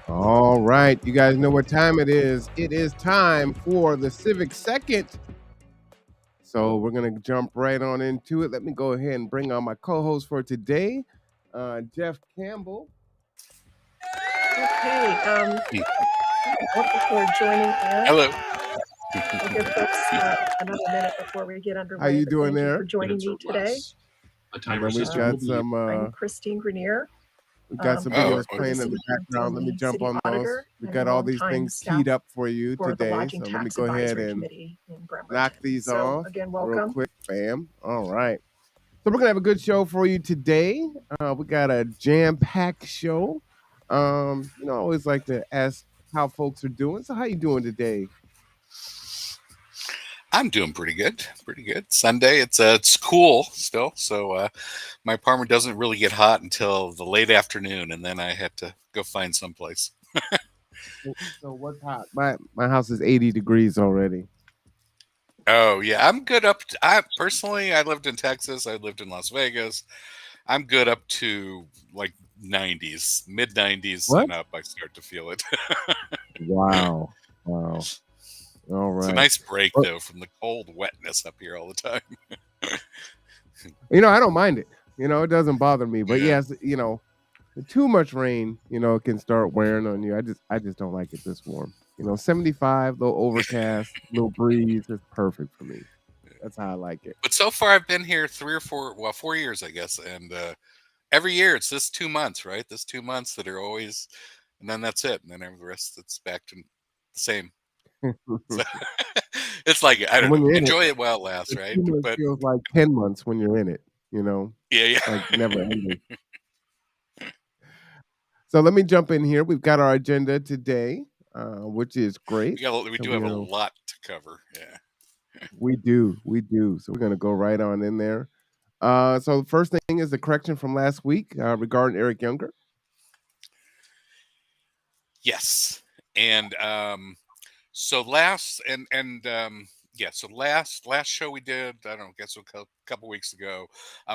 All right, you guys know what time it is. It is time for the Civic Second. So we're gonna jump right on into it. Let me go ahead and bring on my co-host for today, Jeff Campbell. Okay. Thank you for joining in. Hello. We'll give folks another minute before we get underway. How you doing thank there? you for joining me today. And then we've got some. I'm Christine Grenier. We've got some videos playing in the background. Let me jump on those. We got all these things teed up for you today. So let me go ahead and knock these off again, real welcome. quick. Bam. All right. So we're gonna have a good show for you today. We got a jam-packed show. I always like to ask how folks are doing. So how you doing today? I'm doing pretty good. Pretty good. Sunday. It's cool still, so my apartment doesn't really get hot until the late afternoon, and then I have to go find someplace. So what's hot? My house is 80 degrees already. Oh yeah, I'm good up. I lived in Texas. I lived in Las Vegas. I'm good up to like 90s, mid 90s and up. I start to feel it. Wow. All right. It's a nice break though from the cold wetness up here all the time. I don't mind it. It doesn't bother me. But yes, too much rain, can start wearing on you. I just don't like it this warm. 75, little overcast, little breeze. It's perfect for me. That's how I like it. But so far I've been here 4 years, I guess. And every year it's this 2 months, right? This 2 months that are always, and then that's it. And then every rest it's back to the same. So, it's like, I don't know, enjoy it while it lasts, right? But it feels like 10 months when you're in it, Yeah. Like never ending. So let me jump in here. We've got our agenda today, which is great. We do have a lot to cover. Yeah. We do. So we're going to go right on in there. So the first thing is the correction from last week regarding Eric Younger. Yes. And so last show we did, I don't know, guess a couple weeks ago,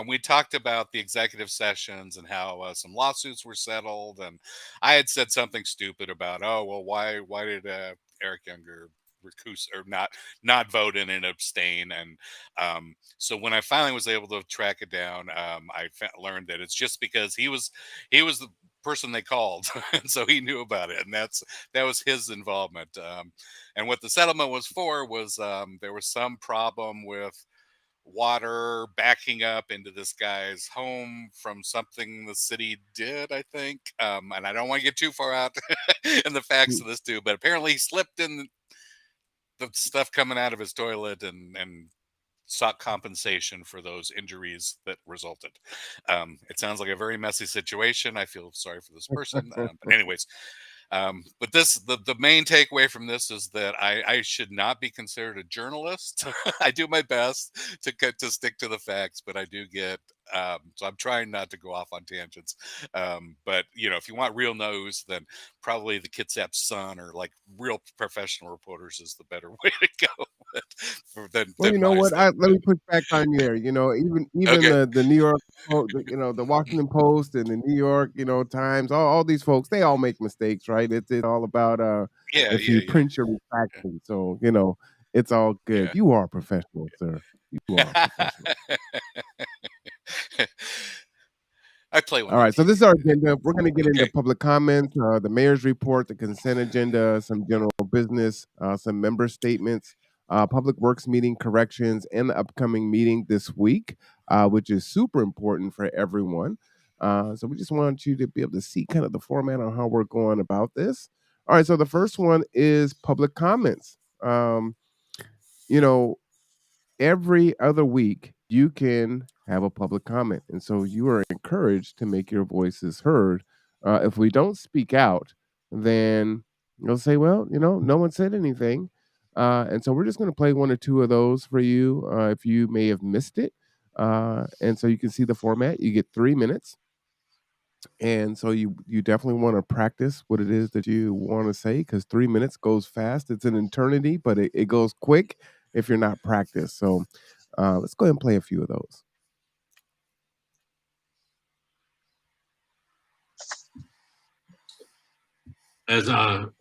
we talked about the executive sessions and how some lawsuits were settled, and I had said something stupid about, why did Eric Younger recuse or not vote in and abstain, and so when I finally was able to track it down, I learned that it's just because he was the person they called, and so he knew about it, and that was his involvement. And what the settlement was for was there was some problem with water backing up into this guy's home from something the city did, I think. And I don't want to get too far out in the facts of this too, but apparently he slipped in the stuff coming out of his toilet and sought compensation for those injuries that resulted. It sounds like a very messy situation. I feel sorry for this person. But anyways, but the main takeaway from this is that I should not be considered a journalist. I do my best to stick to the facts, but I do get so I'm trying not to go off on tangents. But if you want real news, then probably the Kitsap Sun or like real professional reporters is the better way to go. Well, you know what? Let me push back on you there. Even Okay. the New York, the Washington Post and the New York, Times, all these folks, they all make mistakes, right? It's all about if you print your retraction. So it's all good. Yeah. You are a professional, sir. You are a professional. I play one. All right, so this is our agenda. We're going to get into public comments, the mayor's report, the consent agenda, some general business, some member statements, public works meeting corrections, and the upcoming meeting this week, which is super important for everyone. So we just want you to be able to see kind of the format on how we're going about this. All right, so the first one is public comments. Every other week you can have a public comment, and so you are encouraged to make your voices heard. If we don't speak out, then you'll say, well, no one said anything, and so we're just going to play one or two of those for you if you may have missed it. And so you can see the format. You get 3 minutes, and so you definitely want to practice what it is that you want to say, because 3 minutes goes fast. It's an eternity, but it goes quick if you're not practiced. So let's go ahead and play a few of those. As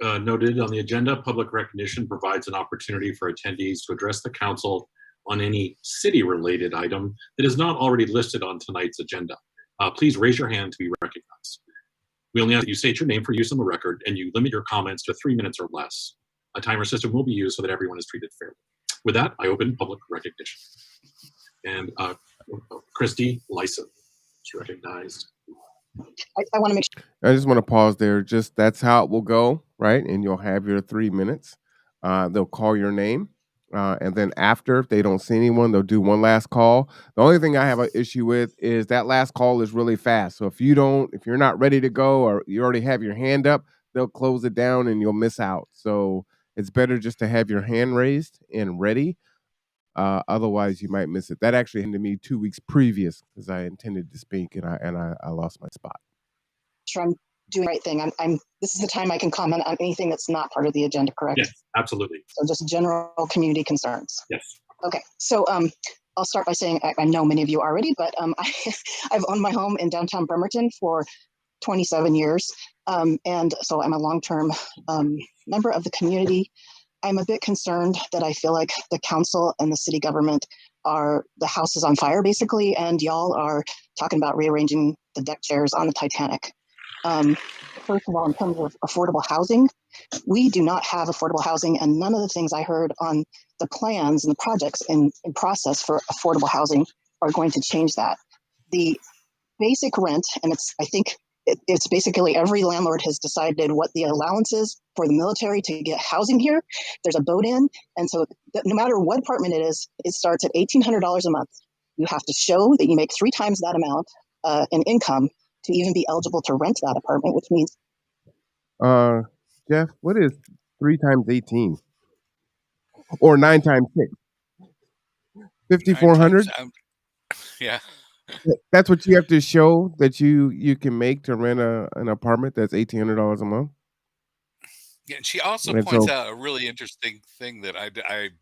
noted on the agenda, public recognition provides an opportunity for attendees to address the council on any city-related item that is not already listed on tonight's agenda. Please raise your hand to be recognized. We only ask that you state your name for use on the record, and you limit your comments to 3 minutes or less. A timer system will be used so that everyone is treated fairly. With that, I open public recognition. And Christy Lyson is recognized. I want to make sure. I just want to pause there. Just that's how it will go, right? And you'll have your 3 minutes. They'll call your name. And then after, if they don't see anyone, they'll do one last call. The only thing I have an issue with is that last call is really fast. So if you're not ready to go or you already have your hand up, they'll close it down and you'll miss out. So it's better just to have your hand raised and ready. Otherwise, you might miss it. That actually happened to me 2 weeks previous because I intended to speak and I lost my spot. Sure, I'm doing the right thing. This is the time I can comment on anything that's not part of the agenda, correct? Yes, absolutely. So just general community concerns. Yes. Okay, so I'll start by saying I know many of you already, but I've owned my home in downtown Bremerton for 27 years. And so I'm a long-term member of the community. I'm a bit concerned that I feel like the council and the city government the house is on fire basically, and y'all are talking about rearranging the deck chairs on the Titanic. First of all, in terms of affordable housing, we do not have affordable housing, and none of the things I heard on the plans and the projects in process for affordable housing are going to change that. The basic rent, and I think it's basically every landlord has decided what the allowance is for the military to get housing here. There's a boat in, and so no matter what apartment it is, it starts at $1,800 a month. You have to show that you make 3 times that amount in income to even be eligible to rent that apartment, which means. Jeff, what is 3 times 18? Or 9 times 6? 5,400? Yeah. That's what you have to show that you can make to rent an apartment that's $1,800 a month? Yeah, and she also And points so out a really interesting thing that I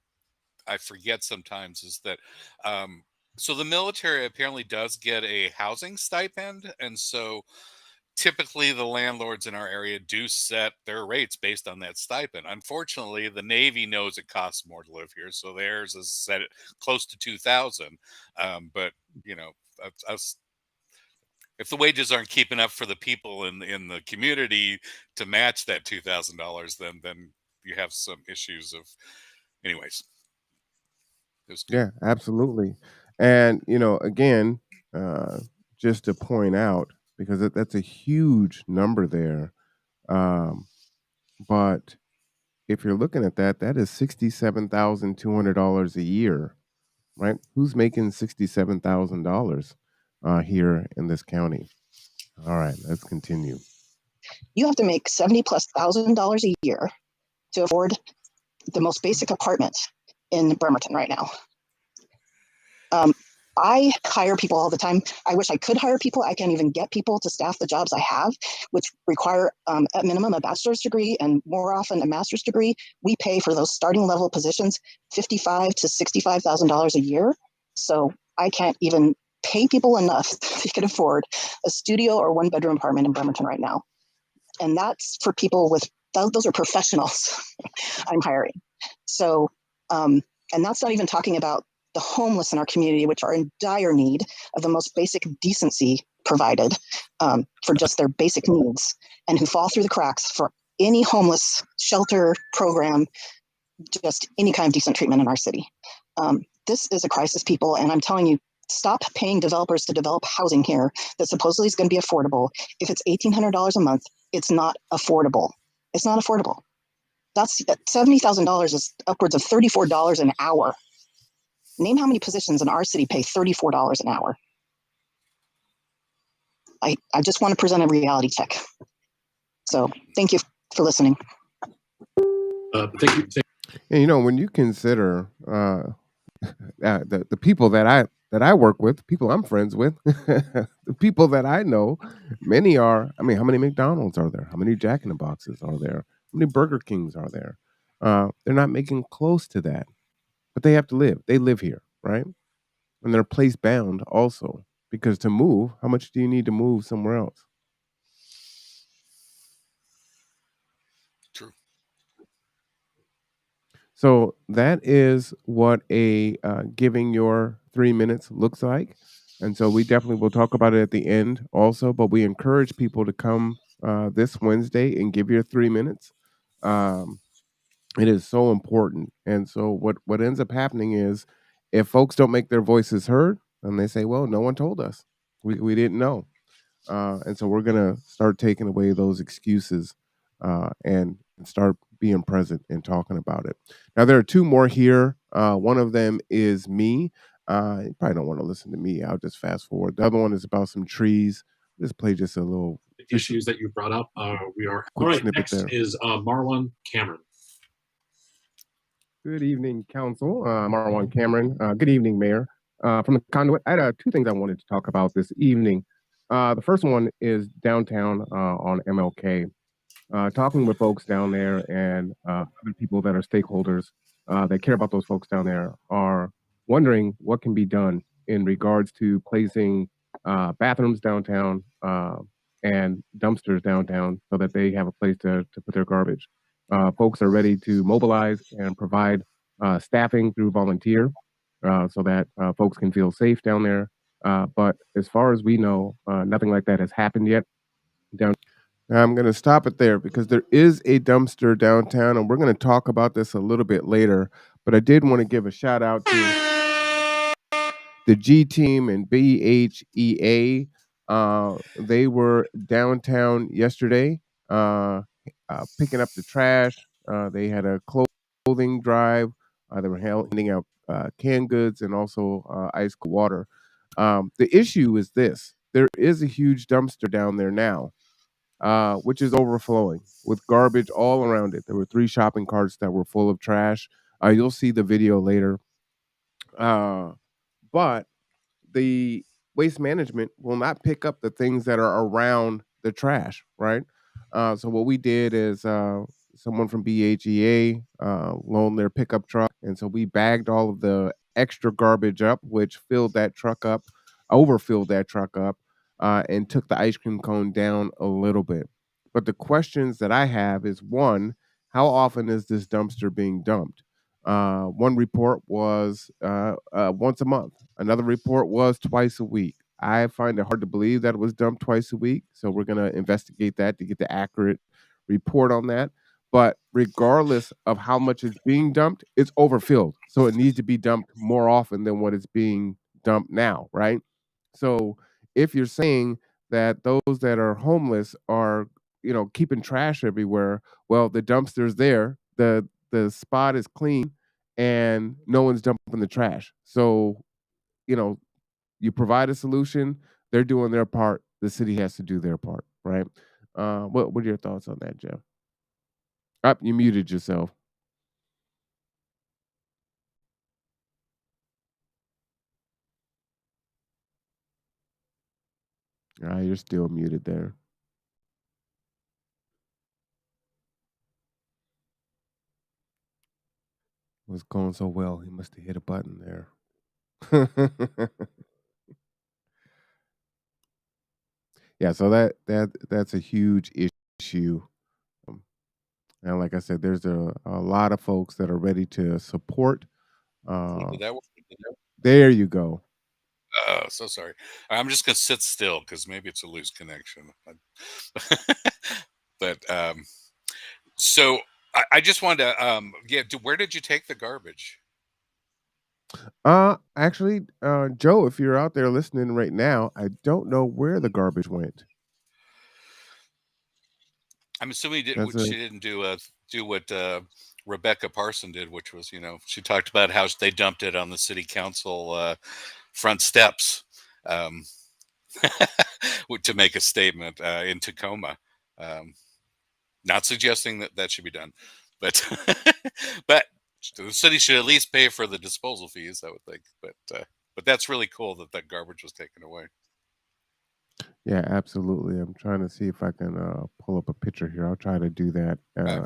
forget sometimes is that so the military apparently does get a housing stipend, and so typically the landlords in our area do set their rates based on that stipend. Unfortunately, the Navy knows it costs more to live here, so theirs is set at close to 2,000. But us, if the wages aren't keeping up for the people in the community to match that $2,000, then you have some issues of, anyways. yeah, absolutely. And again, just to point out, because that's a huge number there. But if you're looking at that, that is $67,200 a year, right? Who's making $67,000 here in this county? All right, let's continue. You have to make $70,000+ a year to afford the most basic apartment in Bremerton right now. I hire people all the time. I wish I could hire people. I can't even get people to staff the jobs I have, which require at minimum a bachelor's degree and more often a master's degree. We pay for those starting level positions $55,000 to $65,000 a year. So I can't even pay people enough they can afford a studio or 1-bedroom apartment in Bremerton right now. And that's for people those are professionals I'm hiring. So, and that's not even talking about the homeless in our community, which are in dire need of the most basic decency provided for just their basic needs, and who fall through the cracks for any homeless shelter program, just any kind of decent treatment in our city. This is a crisis, people, and I'm telling you, stop paying developers to develop housing here that supposedly is going to be affordable. If it's $1,800 a month, it's not affordable. It's not affordable. That's $70,000 is upwards of $34 an hour. Name how many positions in our city pay $34 an hour. I just want to present a reality check. So thank you for listening. Thank you. And when you consider the people that I work with, people I'm friends with, the people that I know, many are. I mean, how many McDonald's are there? How many Jack in the Boxes are there? How many Burger Kings are there? They're not making close to that, but they have to live. They live here, right? And they're place bound also, because to move, how much do you need to move somewhere else? So that is what a giving your 3 minutes looks like. And so we definitely will talk about it at the end also, but we encourage people to come this Wednesday and give your 3 minutes. Um, it is so important. And so what ends up happening is if folks don't make their voices heard, and they say, well, no one told us. We didn't know. And so we're gonna start taking away those excuses and start being present and talking about it. Now there are two more here. One of them is me. You probably don't want to listen to me. I'll just fast forward. The other one is about some trees. Just play just a little, just a Issues that you brought up. We are all quick right. snippet Next there. is Marwan Cameron. Good evening, Council. Marwan Cameron. Good evening, Mayor. From the Conduit, I had two things I wanted to talk about this evening. The first one is downtown on MLK. Talking with folks down there and other people that are stakeholders that care about those folks down there are wondering what can be done in regards to placing bathrooms downtown and dumpsters downtown so that they have a place to put their garbage. Folks are ready to mobilize and provide staffing through volunteer so that folks can feel safe down there. But as far as we know, nothing like that has happened yet down. I'm going to stop it there because there is a dumpster downtown, and we're going to talk about this a little bit later. But I did want to give a shout out to the G Team and BHEA. They were downtown yesterday picking up the trash. They had a clothing drive. They were handing out canned goods and also ice cold water. The issue is this: there is a huge dumpster down there now, which is overflowing with garbage all around it. There were three shopping carts that were full of trash. You'll see the video later. Uh, but the waste management will not pick up the things that are around the trash, right? So what we did is someone from BHEA loaned their pickup truck, and so we bagged all of the extra garbage up, which filled that truck up, overfilled that truck up, and took the ice cream cone down a little bit. But the questions that I have is one, how often is this dumpster being dumped? One report was once a month. Another report was twice a week. I find it hard to believe that it was dumped twice a week. So we're going to investigate that to get the accurate report on that. But regardless of how much is being dumped, it's overfilled. So it needs to be dumped more often than what is being dumped now, right? So if you're saying that those that are homeless are, keeping trash everywhere, well, the dumpster's there, the spot is clean, and no one's dumping the trash. So, you know, you provide a solution, they're doing their part, the city has to do their part, right? What are your thoughts on that, Jeff? Up, you muted yourself. You're still muted there. It was going so well, he must have hit a button there. Yeah, so that's a huge issue. Um, and like I said, there's a lot of folks that are ready to support. Uh, Did that work? there you go. Oh, so sorry. I'm just gonna sit still because maybe it's a loose connection. But so I just wanted to yeah. Where did you take the garbage? Actually, Joe, if you're out there listening right now, I don't know where the garbage went. I'm assuming That's a she didn't do what Rebecca Parson did, which was she talked about how they dumped it on the city council front steps um, to make a statement in Tacoma. Um, Not suggesting that that should be done, but but the city should at least pay for the disposal fees, I would think. But that's really cool that that garbage was taken away. Yeah, absolutely. I'm trying to see if I can pull up a picture here. I'll try to do that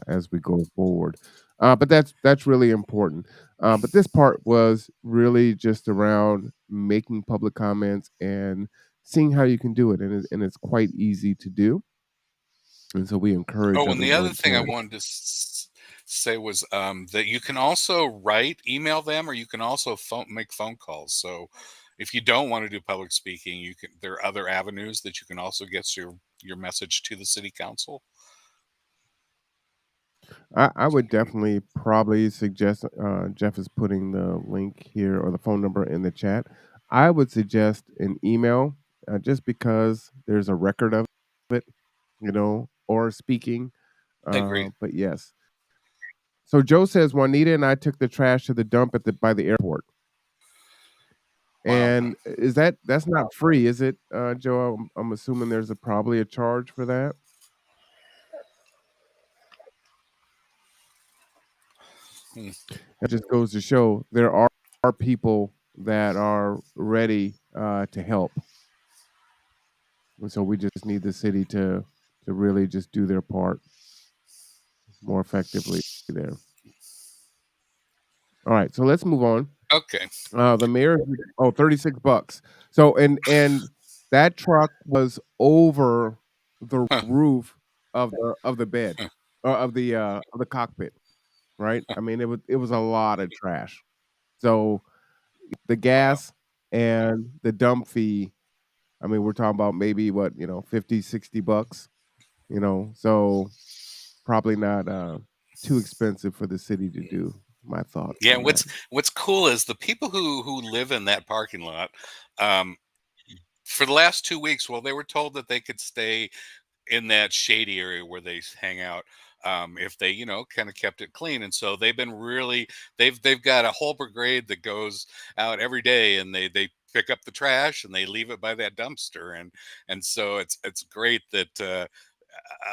as we go forward. But that's really important. But this part was really just around making public comments and seeing how you can do it, and it's quite easy to do. And so we encourage Oh, and the other everyone thing I to. wanted to say was that you can also email them, or you can also make phone calls. So if you don't want to do public speaking, there are other avenues that you can also get your message to the city council. I would definitely probably suggest, Jeff is putting the link here or the phone number in the chat. I would suggest an email, just because there's a record of it, or speaking. I agree. But yes. So Joe says Juanita and I took the trash to the dump by the airport. Wow. And that's not free, is it, Joe? I'm assuming there's probably a charge for that. That just goes to show there are people that are ready to help, and so we just need the city to really just do their part more effectively there. All right, so let's move on. Okay. The mayor, $36. So and that truck was over the roof of the bed, of the cockpit, right? I mean, it was a lot of trash. So the gas and the dump fee, I mean, we're talking about maybe what, $50-$60, so probably not too expensive for the city to do. My thoughts. Yeah, on that. what's cool is the people who live in that parking lot, for the last 2 weeks, well, they were told that they could stay in that shady area where they hang out, if they kind of kept it clean. And so they've got a whole brigade that goes out every day, and they pick up the trash and they leave it by that dumpster. And so it's great that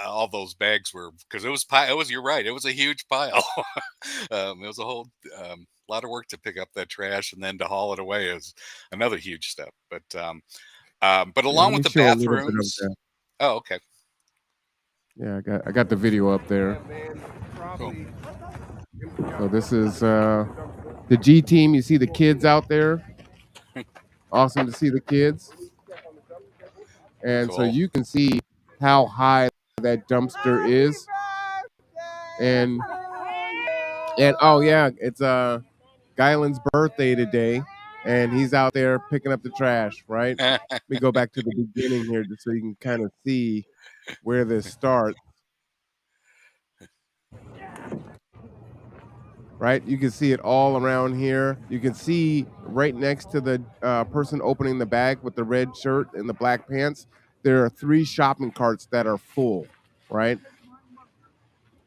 all those bags were, because you're right, it was a huge pile. It was a whole lot of work to pick up that trash, and then to haul it away is another huge step. But Yeah, along let me with the show a little bit of bathrooms. that. Oh, okay. Yeah, I got the video up there. Cool. So this is the G team. You see the kids out there. Awesome to see the kids. And so Cool. you can see how high that dumpster is. And oh yeah, it's Guyland's birthday today, and he's out there picking up the trash, right? Let me go back to the beginning here just so you can kind of see where this starts. Right, you can see it all around here. You can see right next to the person opening the bag with the red shirt and the black pants, there are 3 shopping carts that are full, right?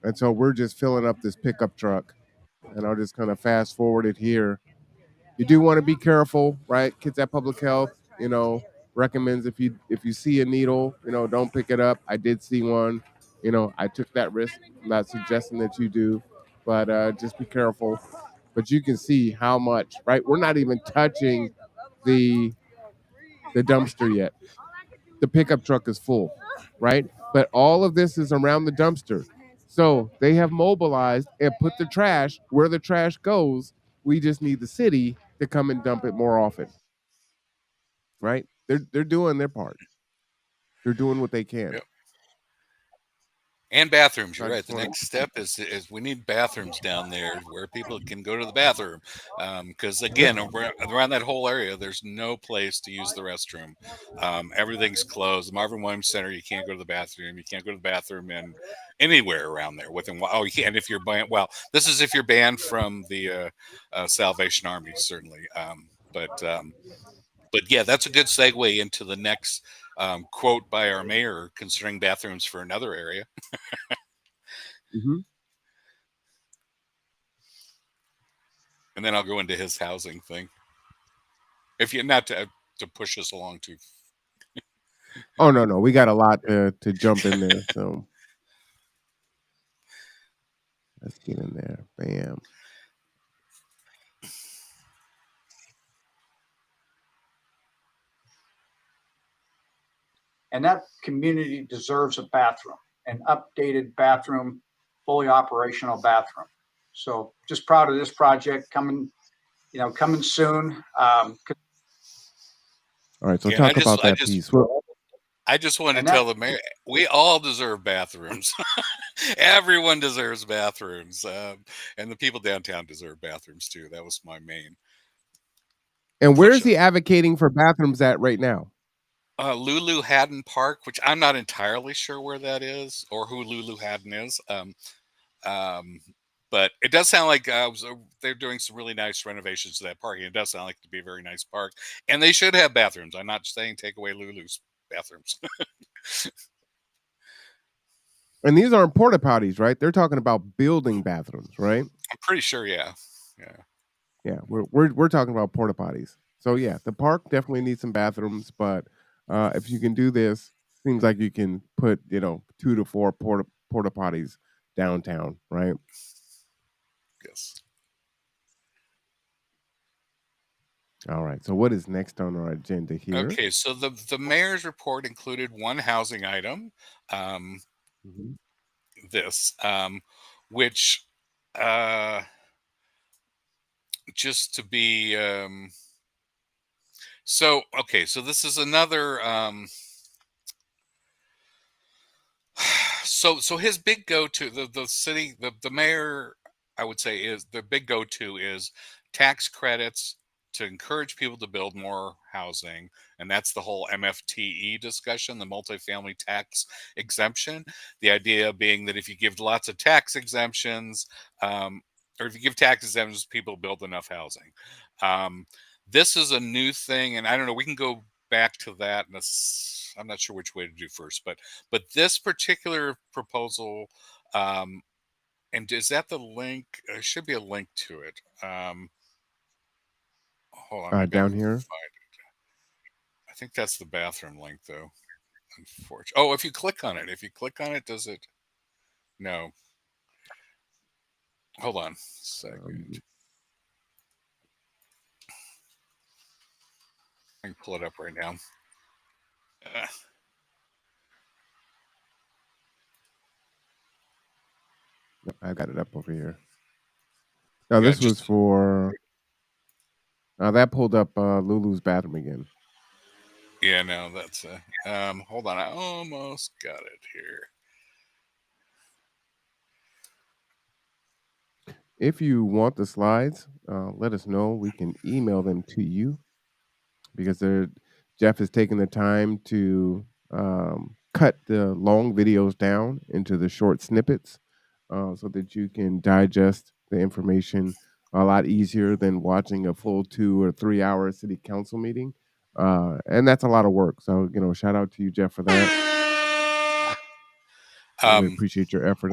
And so we're just filling up this pickup truck, and I'll just kind of fast forward it here. You do want to be careful, right? Kids at Public Health, recommends if you see a needle, don't pick it up. I did see one, I took that risk. I'm not suggesting that you do, but just be careful. But you can see how much, right? We're not even touching the dumpster yet. The pickup truck is full, right? But all of this is around the dumpster. So they have mobilized and put the trash where the trash goes. We just need the city to come and dump it more often, right? They're doing their part. They're doing what they can. Yep. And bathrooms. So You're right. The next step is we need bathrooms down there where people can go to the bathroom. Because again, around that whole area, there's no place to use the restroom. Everything's closed. The Marvin Williams Center, you can't go to the bathroom. You can't go to the bathroom in anywhere around there. You can if you're banned. Well, this is if you're banned from the Salvation Army, certainly. But yeah, that's a good segue into the next quote by our mayor concerning bathrooms for another area. Mm-hmm. And then I'll go into his housing thing. If you're not to push us along too. Oh no, we got a lot to jump in there. So let's get in there. Bam. And that community deserves a bathroom, an updated bathroom, fully operational bathroom. So just proud of this project coming soon. All right, so talk about that piece. I just want to tell the mayor, we all deserve bathrooms. Everyone deserves bathrooms, and the people downtown deserve bathrooms too. That was my main And where is push. he advocating for bathrooms at right now? Lulu Haddon Park, which I'm not entirely sure where that is or who Lulu Haddon is. Um, but it does sound like they're doing some really nice renovations to that park. And it does sound like it to be a very nice park, and they should have bathrooms. I'm not saying take away Lulu's bathrooms. And these aren't porta potties, right? They're talking about building bathrooms, right? I'm pretty sure, yeah. Yeah, we're talking about porta potties. So yeah, the park definitely needs some bathrooms, but if you can do this, seems like you can put 2 to 4 porta potties downtown, right? Yes. All right. So what is next on our agenda here? Okay, so the mayor's report included one housing item, Mhm. which just to be so okay. So this is another. So his big go-to, the city, the mayor, I would say, is the big go-to is tax credits to encourage people to build more housing, and that's the whole MFTE discussion, the multifamily tax exemption. The idea being that if you give lots of tax exemptions, or if you give tax exemptions, people build enough housing. This is a new thing, and I don't know. We can go back to that, and I'm not sure which way to do first, but this particular proposal, and is that the link? There should be a link to it. Hold on, maybe I Down can here. find it. I think that's the bathroom link, though. Unfortunately, oh, if you click on it, does it? No. Hold on a second. I can pull it up right now. I got it up over here. Now Yeah, this was for that pulled up Lulu's bathroom again. Yeah, no, that's hold on, I almost got it here. If you want the slides, let us know. We can email them to you because Jeff has taken the time to cut the long videos down into the short snippets so that you can digest the information a lot easier than watching a full 2 or 3 hour city council meeting. And that's a lot of work. So, shout out to you, Jeff, for that. Really appreciate your effort.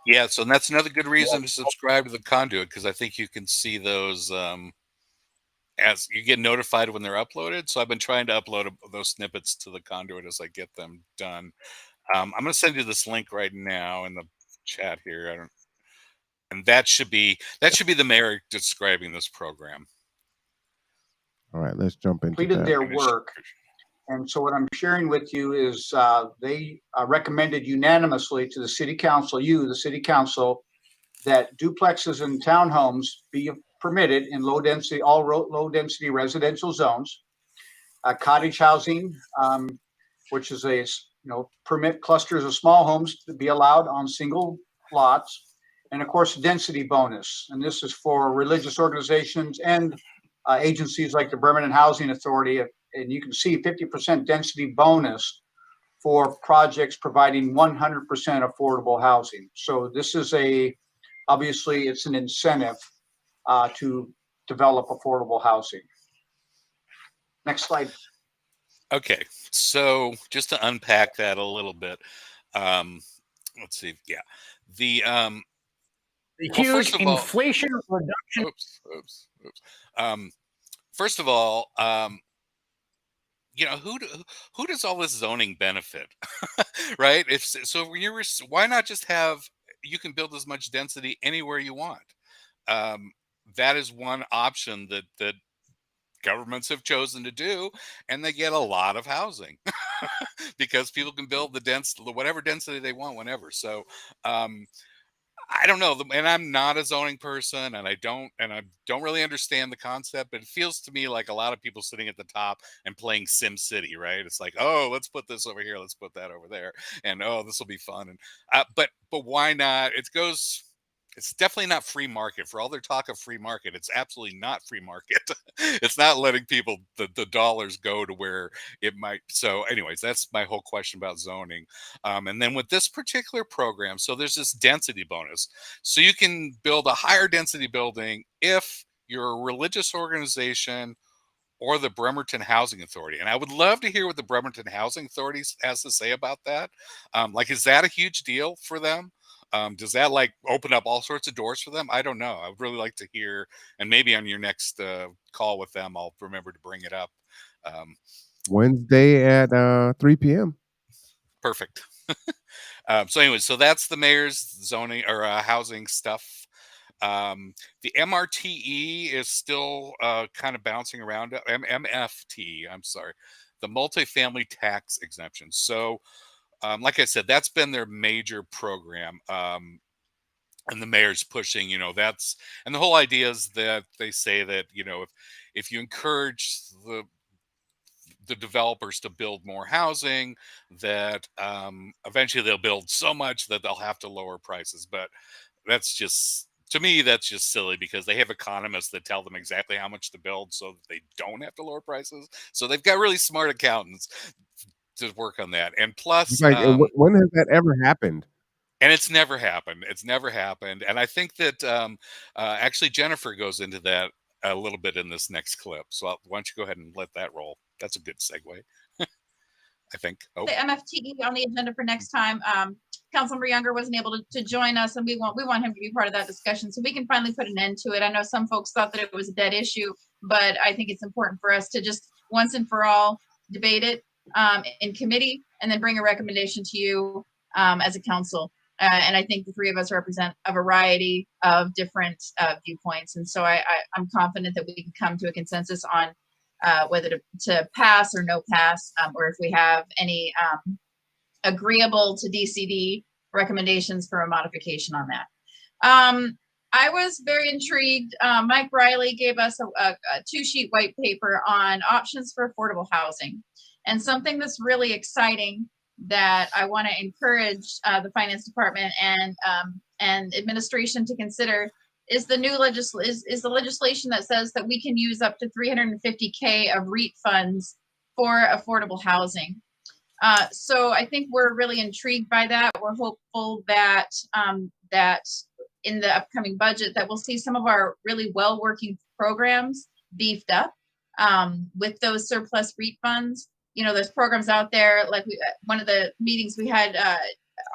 Yeah, so that's another good reason to subscribe to the Conduit, because I think you can see those as you get notified when they're uploaded. So I've been trying to upload those snippets to the Conduit as I get them done. I'm going to send you this link right now in the chat here. And that should be the mayor describing this program. All right, let's jump into completed that. their work. And so what I'm sharing with you is they recommended unanimously to the city council, the city council, that duplexes and townhomes be permitted in all low density residential zones. Cottage housing, which is permit clusters of small homes to be allowed on single lots. And of course, density bonus. And this is for religious organizations and agencies like the Bremerton Housing Authority. And you can see 50% density bonus for projects providing 100% affordable housing. So this is obviously it's an incentive to develop affordable housing. Next slide. Okay, so just to unpack that a little bit, let's see. Yeah, the huge inflation reduction. Oops. First of all, who does all this zoning benefit, right? Why not just you can build as much density anywhere you want? That is one option that governments have chosen to do, and they get a lot of housing because people can build whatever density they want whenever. So I don't know, and I'm not a zoning person, and I don't really understand the concept, but it feels to me like a lot of people sitting at the top and playing Sim City, right? It's like, oh, let's put this over here, let's put that over there, and oh, this will be fun. And but why not? It's definitely not free market. For all their talk of free market, it's absolutely not free market. It's not letting people the dollars go to where it might. So, anyways, that's my whole question about zoning. And then with this particular program, so there's this density bonus. So you can build a higher density building if you're a religious organization or the Bremerton Housing Authority. And I would love to hear what the Bremerton Housing Authority has to say about that. Like, is that a huge deal for them? Does that like open up all sorts of doors for them? I don't know. I would really like to hear, and maybe on your next call with them, I'll remember to bring it up. Wednesday at 3 p.m. Perfect. So anyway, so that's the mayor's zoning or housing stuff. The MRTE is still kind of bouncing around. MFT, I'm sorry, the multifamily tax exemption. So, like I said, that's been their major program. And the mayor's pushing, and the whole idea is that they say that, if you encourage the developers to build more housing, that eventually they'll build so much that they'll have to lower prices. But that's just, to me, that's just silly, because they have economists that tell them exactly how much to build so that they don't have to lower prices. So they've got really smart accountants to work on that. And plus, Like, when has that ever happened? and it's never happened. It's never happened. And I think that actually Jennifer goes into that a little bit in this next clip. So why don't you go ahead and let that roll? That's a good segue, I think. Oh. The MFTE on the agenda for next time. Councilmember Younger wasn't able to join us, and we want him to be part of that discussion so we can finally put an end to it. I know some folks thought that it was a dead issue, but I think it's important for us to just once and for all debate it in committee and then bring a recommendation to you as a council. And I think the three of us represent a variety of different viewpoints. And so I'm confident that we can come to a consensus on whether to pass or no pass, or if we have any agreeable to DCD recommendations for a modification on that. I was very intrigued. Mike Riley gave us a 2-sheet white paper on options for affordable housing. And something that's really exciting that I want to encourage the finance department and administration to consider is the new is the legislation that says that we can use up to $350K of REIT funds for affordable housing. So I think we're really intrigued by that. We're hopeful that that in the upcoming budget that we'll see some of our really well-working programs beefed up with those surplus REIT funds. There's programs out there like one of the meetings we had,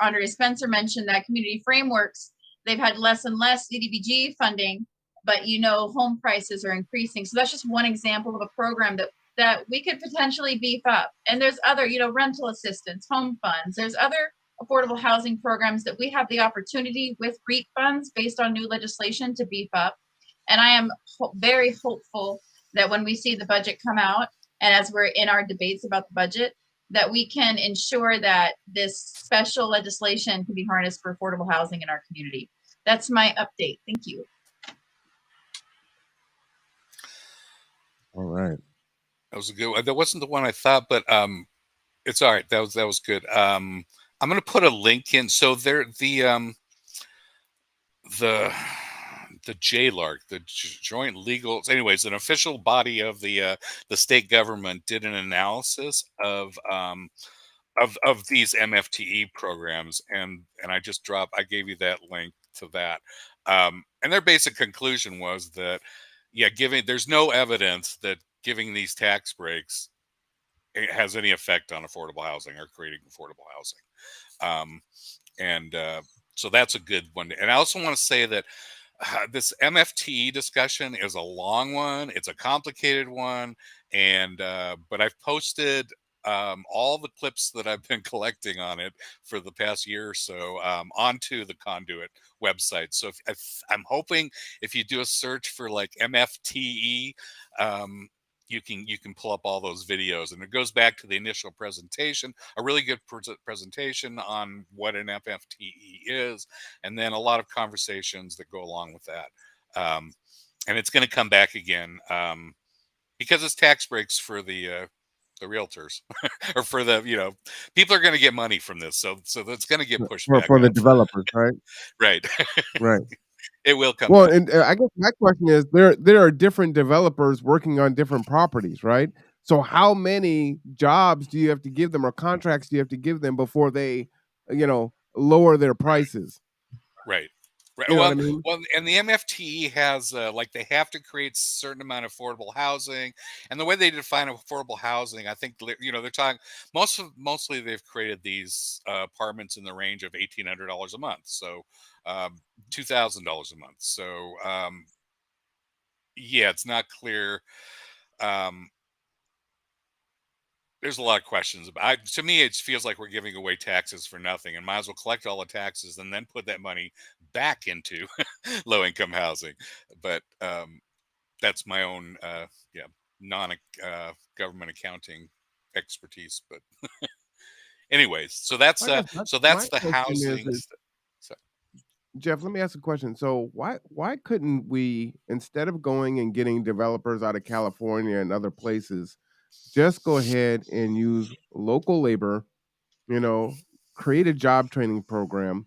Andrea Spencer mentioned that Community Frameworks, they've had less and less CDBG funding, but home prices are increasing. So that's just one example of a program that we could potentially beef up. And there's other, rental assistance, home funds. There's other affordable housing programs that we have the opportunity with REIT funds based on new legislation to beef up. And I am very hopeful that when we see the budget come out, and as we're in our debates about the budget, that we can ensure that this special legislation can be harnessed for affordable housing in our community. That's my update. Thank you. All right. That was a good one. That wasn't the one I thought, but it's all right. That was good. I'm going to put a link in. So there, the JLARC, the Joint Legal, anyways, an official body of the state government did an analysis of these MFTE programs, and I gave you that link to that, and their basic conclusion was that there's no evidence that giving these tax breaks has any effect on affordable housing or creating affordable housing, so that's a good one. And I also want to say that this MFTE discussion is a long one. It's a complicated one. And, but I've posted all the clips that I've been collecting on it for the past year or so onto the Conduit website. So I'm hoping if you do a search for like MFTE, you can pull up all those videos, and it goes back to the initial presentation, a really good presentation on what an FFTE is, and then a lot of conversations that go along with that. And it's going to come back again because it's tax breaks for the realtors or for the people are going to get money from this, so that's going to get pushed back for the up. developers, right? Right. Right. It will come Well, back. and I guess my question is there are different developers working on different properties, right? So how many jobs do you have to give them or contracts do you have to give them before they, lower their prices? Right. Right. You know what Well, I mean? and the MFTE has like they have to create a certain amount of affordable housing, and the way they define affordable housing, I think they're talking mostly they've created these apartments in the range of $1,800 a month, so $2,000 a month. So yeah, it's not clear. There's a lot of questions about. To me, it feels like we're giving away taxes for nothing, and might as well collect all the taxes and then put that money back into low-income housing. But that's my own, non government accounting expertise. But anyways, so that's I guess my the question housing. So, Jeff, let me ask a question. So why couldn't we, instead of going and getting developers out of California and other places, just go ahead and use local labor, you know, create a job training program,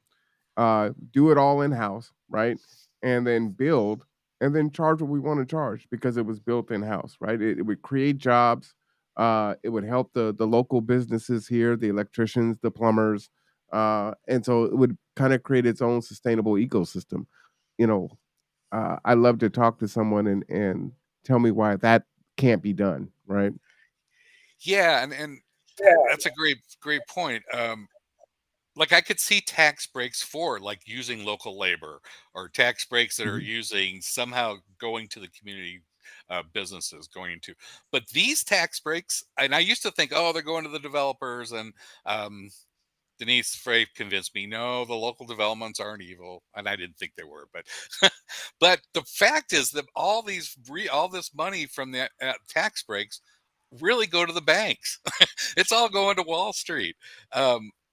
do it all in house, right? And then build and then charge what we want to charge because it was built in house, right? It would create jobs. It would help the local businesses here, the electricians, the plumbers, and so it would kind of create its own sustainable ecosystem. You know, I love to talk to someone and tell me why that can't be done, right? yeah, and that's a great point. Like I could see tax breaks for like using local labor or tax breaks that are Mhm. using somehow going to the community businesses going into, but these tax breaks, and I used to think, oh, they're going to the developers, and um, Denise Frey convinced me, no, the local developments aren't evil, and I didn't think they were, but but the fact is that all this money from the tax breaks really go to the banks. It's all going to Wall Street.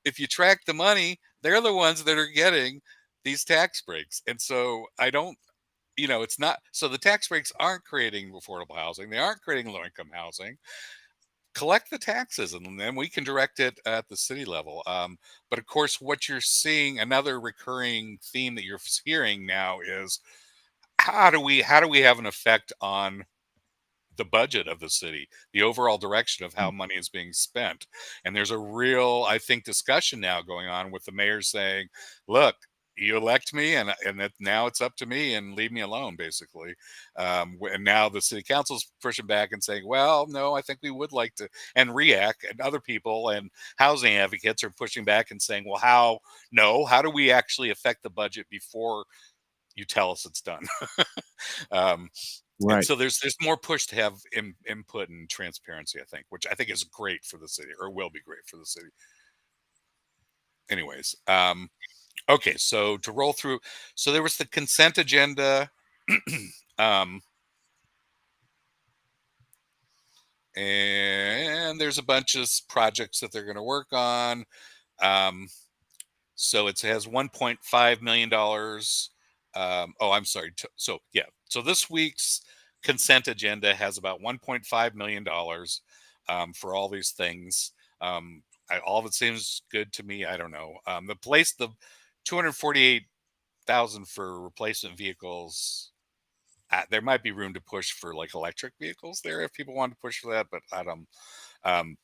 If you track the money, they're the ones that are getting these tax breaks, and so I don't. It's not so the tax breaks aren't creating affordable housing. They aren't creating low income housing. Collect the taxes and then we can direct it at the city level. But of course, what you're seeing, another recurring theme that you're hearing now is how do we have an effect on the budget of the city, the overall direction of how money is being spent. And there's a real, I think, discussion now going on with the mayor saying, look, you elect me and that now it's up to me and leave me alone, basically. And now the city council's pushing back and saying, well, no, I think we would like to, and REAC and other people and housing advocates are pushing back and saying, well, how do we actually affect the budget before you tell us it's done? um, and Right. so there's more push to have input and transparency, I think, which I think is great for the city, or will be great for the city. Anyways, okay, so to roll through, so there was the consent agenda, um, and there's a bunch of projects that they're going to work on. So it has $1.5 million. Oh, I'm sorry. So yeah. So this week's consent agenda has about $1.5 million for all these things. All of it seems good to me. I don't know. The 248,000 for replacement vehicles. There might be room to push for like electric vehicles there if people want to push for that, but I don't. Um,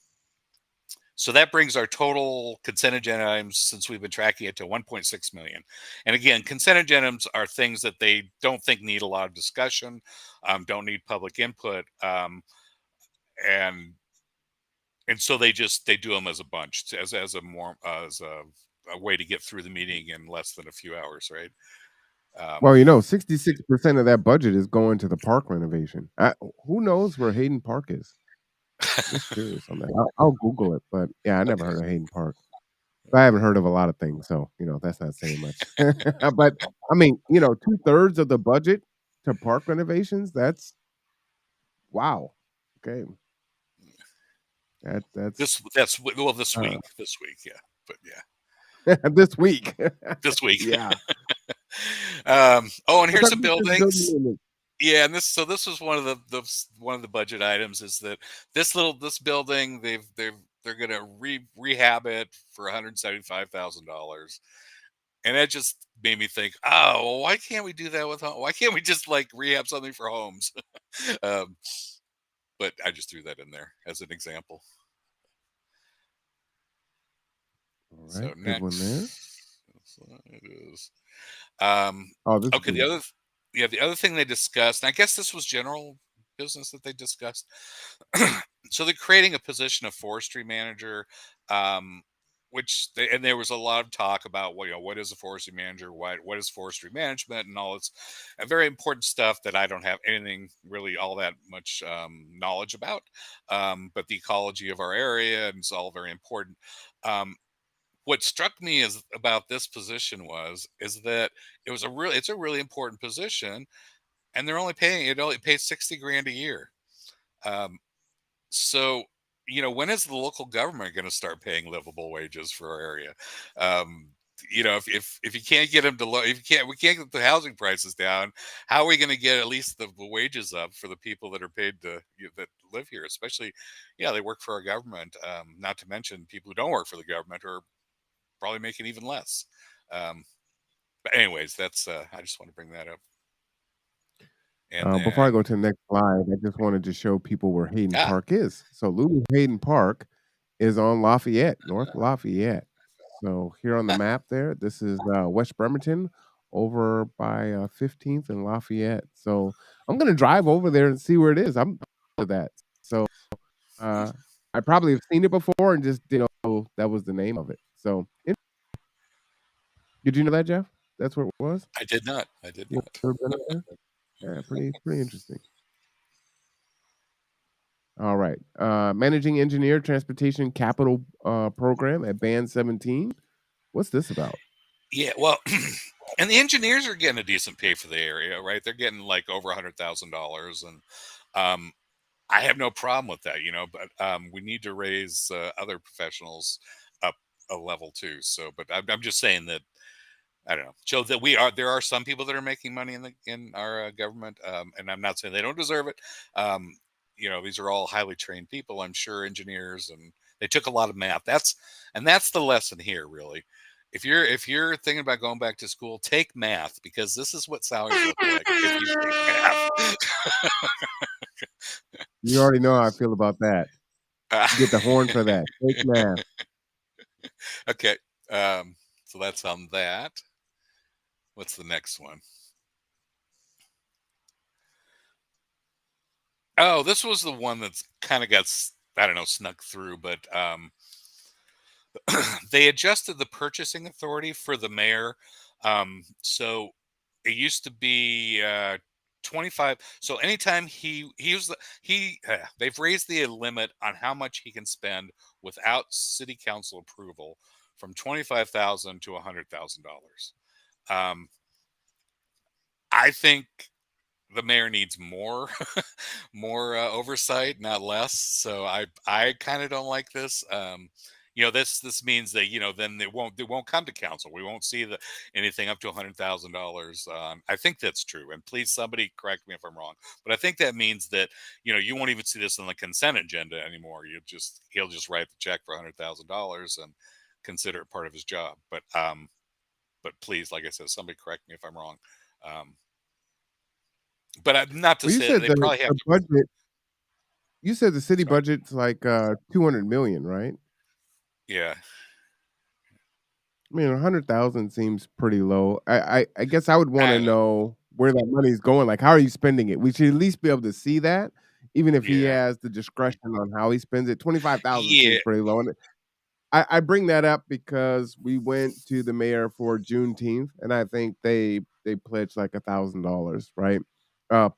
so that brings our total consent agenda items since we've been tracking it to 1.6 million. And again, consent agendas are things that they don't think need a lot of discussion, don't need public input, and so they do them as a bunch, as a way to get through the meeting in less than a few hours, right? Well, 66% of that budget is going to the park renovation. Who knows where Hayden Park is? Just curious on that. I'll Google it, but yeah, I never heard of Hayden Park. I haven't heard of a lot of things, so that's not saying much. But I mean, 2/3 of the budget to park renovations. That's wow. Okay. That's This week, yeah, but yeah. This week. this week. Yeah. Oh, and here's Let's some talk about this buildings. building. Yeah, and this was one of the budget items is that this building they're gonna rehab it for $175,000, and that just made me think, oh, well, why can't we do that with home? Why can't we just like rehab something for homes? um, but I just threw that in there as an example. All So right, good one there. next it is. Oh, this is Okay, good. the other thing they discussed, and I guess this was general business that they discussed. So they're creating a position of forestry manager, um, and there was a lot of talk about what is a forestry manager, what is forestry management, and all this very important stuff that I don't have anything really all that much knowledge about. But the ecology of our area and it's all very important. Um, what struck me is about this position is that it's a really important position, and they're only paying it only pays 60 grand a year. um, so when is the local government going to start paying livable wages for our area? um, if you can't get them to if you can't we can't get the housing prices down, how are we going to get at least the wages up for the people that are paid that live here, especially they work for our government, not to mention people who don't work for the government are probably making even less. But anyways, that's I just want to bring that up. And Before I go then to the next slide, I just wanted to show people where Hayden ah Park is. So Lulu Hayden Park is on Lafayette, North Lafayette. So here on the huh, map there, this is West Bremerton over by 15th and Lafayette. So I'm gonna drive over there and see where it is. I'm to that. So I probably have seen it before and just didn't know that was the name of it. So did you know that, Jeff? That's where it was? I did not. You ever been up there? Yeah, pretty interesting. All right. Managing engineer transportation capital program at band 17. What's this about? Yeah, well, and the engineers are getting a decent pay for the area, right? They're getting like over $100,000, and I have no problem with that, But we need to raise other professionals up a level too. So, but I'm just saying that I don't know. So that there are some people that are making money in our government, and I'm not saying they don't deserve it. Um, these are all highly trained people, I'm sure, engineers, and they took a lot of math. That's the lesson here, really. If you're thinking about going back to school, take math, because this is what salaries look like if you take math. You already know how I feel about that. You get the horn for that. Fake math. Okay, so that's on that. What's the next one? Oh, this was the one that's kind of got, I don't know, snuck through, but they adjusted the purchasing authority for the mayor. So it used to be 25. So anytime they've raised the limit on how much he can spend without city council approval from 25,000 to $100,000. I think the mayor needs more more oversight, not less. So I kind of don't like this. This means that then they won't come to council. We won't see anything up to $100,000. I think that's true. And please, somebody correct me if I'm wrong. But I think that means that you won't even see this on the consent agenda anymore. He'll just write the check for $100,000 and consider it part of his job. But please, like I said, somebody correct me if I'm wrong. But not to Well, you say that said they probably have the to. budget. You said the city Sorry. budget's like 200 million, right? Yeah. I mean, 100,000 seems pretty low. I guess I would want I to know. know where that money's going. Like, how are you spending it? We should at least be able to see that, even if he Yeah. has the discretion on how he spends it. 25,000 Yeah. seems pretty low. And I bring that up because we went to the mayor for Juneteenth, and I think they pledged like $1,000, right?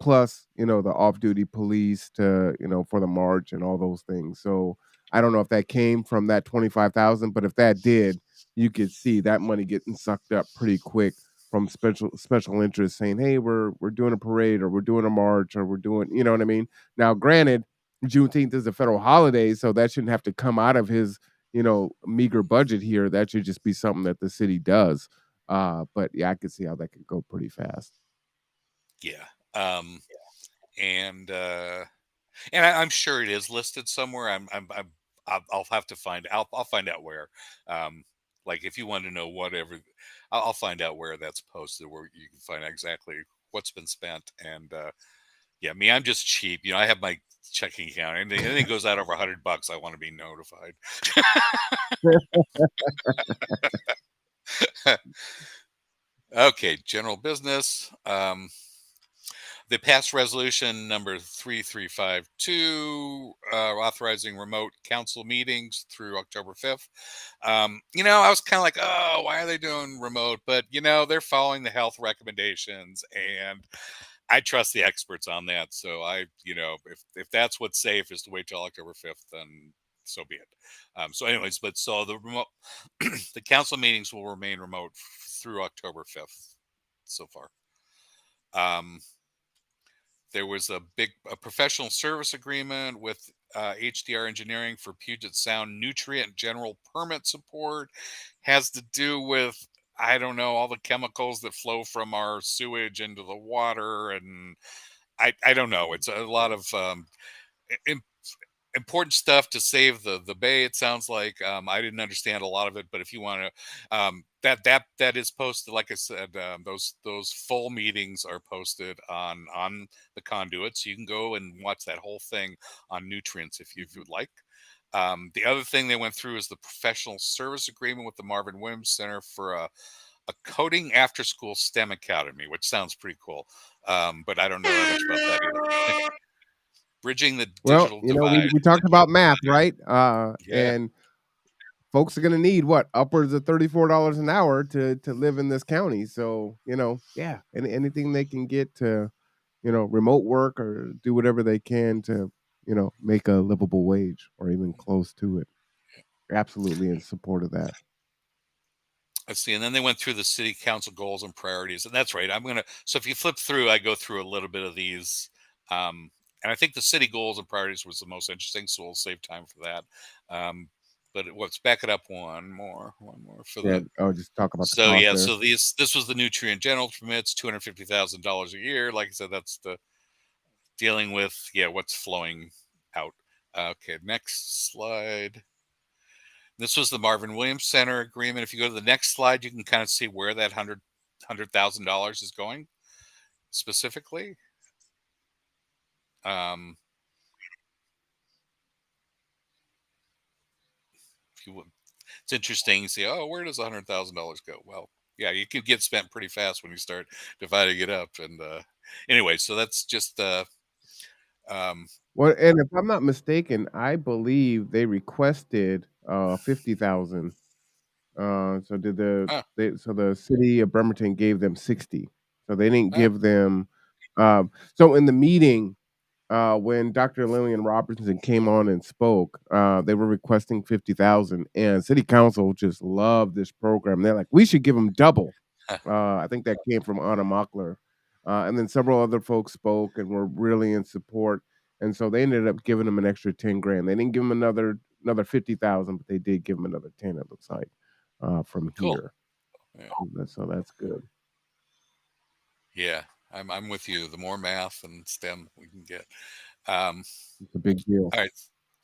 Plus, the off-duty police to for the march and all those things. So I don't know if that came from that 25,000, but if that did, you could see that money getting sucked up pretty quick from special interests saying, "Hey, we're doing a parade, or we're doing a march, or we're doing," you know what I mean? Now, granted, Juneteenth is a federal holiday, so that shouldn't have to come out of his, meager budget here. That should just be something that the city does. But yeah, I could see how that could go pretty fast. Yeah. And I'm sure it is listed somewhere. I'll have to find. I'll find out where. Like if you want to know whatever, I'll find out where that's posted, where you can find out exactly what's been spent. And yeah, I'm just cheap. I have my checking account. Anything goes out over $100, I want to be notified. Okay, general business. They passed resolution number 3352, authorizing remote council meetings through October 5th. I was kind of like, oh, why are they doing remote? But, they're following the health recommendations, and I trust the experts on that. So if that's what's safe is to wait till October 5th, then so be it. So anyways, so the remote, the council meetings will remain remote through October 5th so far. There was a professional service agreement with HDR Engineering for Puget Sound nutrient general permit support. Has to do with, I don't know, all the chemicals that flow from our sewage into the water. And I don't know. It's a lot of important stuff to save the bay. It sounds like I didn't understand a lot of it, but if you want to, that is posted. Like I said, those full meetings are posted on the conduit, so you can go and watch that whole thing on nutrients if you would like. The other thing they went through is the professional service agreement with the Marvin Williams Center for a coding after school STEM academy, which sounds pretty cool. But I don't know that much about that either. Bridging the Well, digital divide. we talked about math, right? Yeah. And folks are going to need what, upwards of $34 an hour to live in this county. So, yeah, anything they can get to, remote work or do whatever they can to, make a livable wage or even close to it. Absolutely in support of that. Let's see. And then they went through the city council goals and priorities. And that's right. So if you flip through, I go through a little bit of these. And I think the city goals and priorities was the most interesting. So we'll save time for that. But let's back it up one more for the. Just talk about so the cost yeah. there. So this was the nutrient general permits, $250,000 a year. Like I said, that's the dealing with what's flowing out. Okay, next slide. This was the Marvin Williams Center agreement. If you go to the next slide, you can kind of see where that $100,000 is going specifically. It's interesting. You see, oh, where does $100,000 go? Well, yeah, you can get spent pretty fast when you start dividing it up. And anyway, so that's just well, and if I'm not mistaken, I believe they requested 50,000. So the city of Bremerton gave them 60. So they didn't give them. So in the meeting, when Dr. Lillian Robertson came on and spoke, they were requesting 50,000, and City Council just loved this program. They're like, we should give them double. I think that came from Anna Mockler, and then several other folks spoke and were really in support. And so they ended up giving them an extra 10 grand. They didn't give them another 50,000, but they did give them another 10. It looks like from here. Yeah. So that's good. Yeah, I'm with you. The more math and STEM we can get, it's a big deal. All right,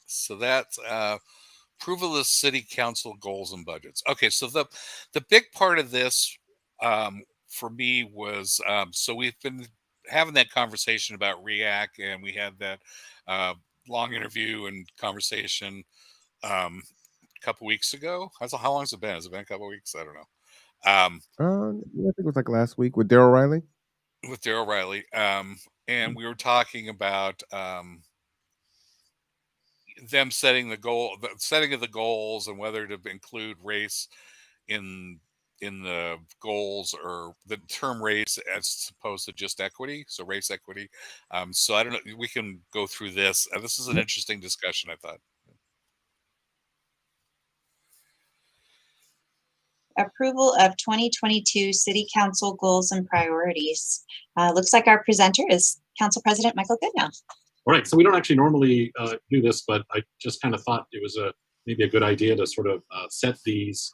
so that's approval of city council goals and budgets. Okay, so the big part of this for me was so we've been having that conversation about REAC, and we had that long interview and conversation a couple weeks ago. How long has it been? Has it been a couple weeks? I don't know. I think it was like last week with Daryl Riley. With Daryl Riley, and we were talking about them setting the setting of the goals, and whether to include race in the goals, or the term race as opposed to just equity, so race equity. So I don't know. We can go through this. This is an interesting discussion, I thought. Approval of 2022 City Council goals and priorities. Looks like our presenter is Council President Michael Goodnow. All right, so we don't actually normally do this, but I just kind of thought it was maybe a good idea to sort of set these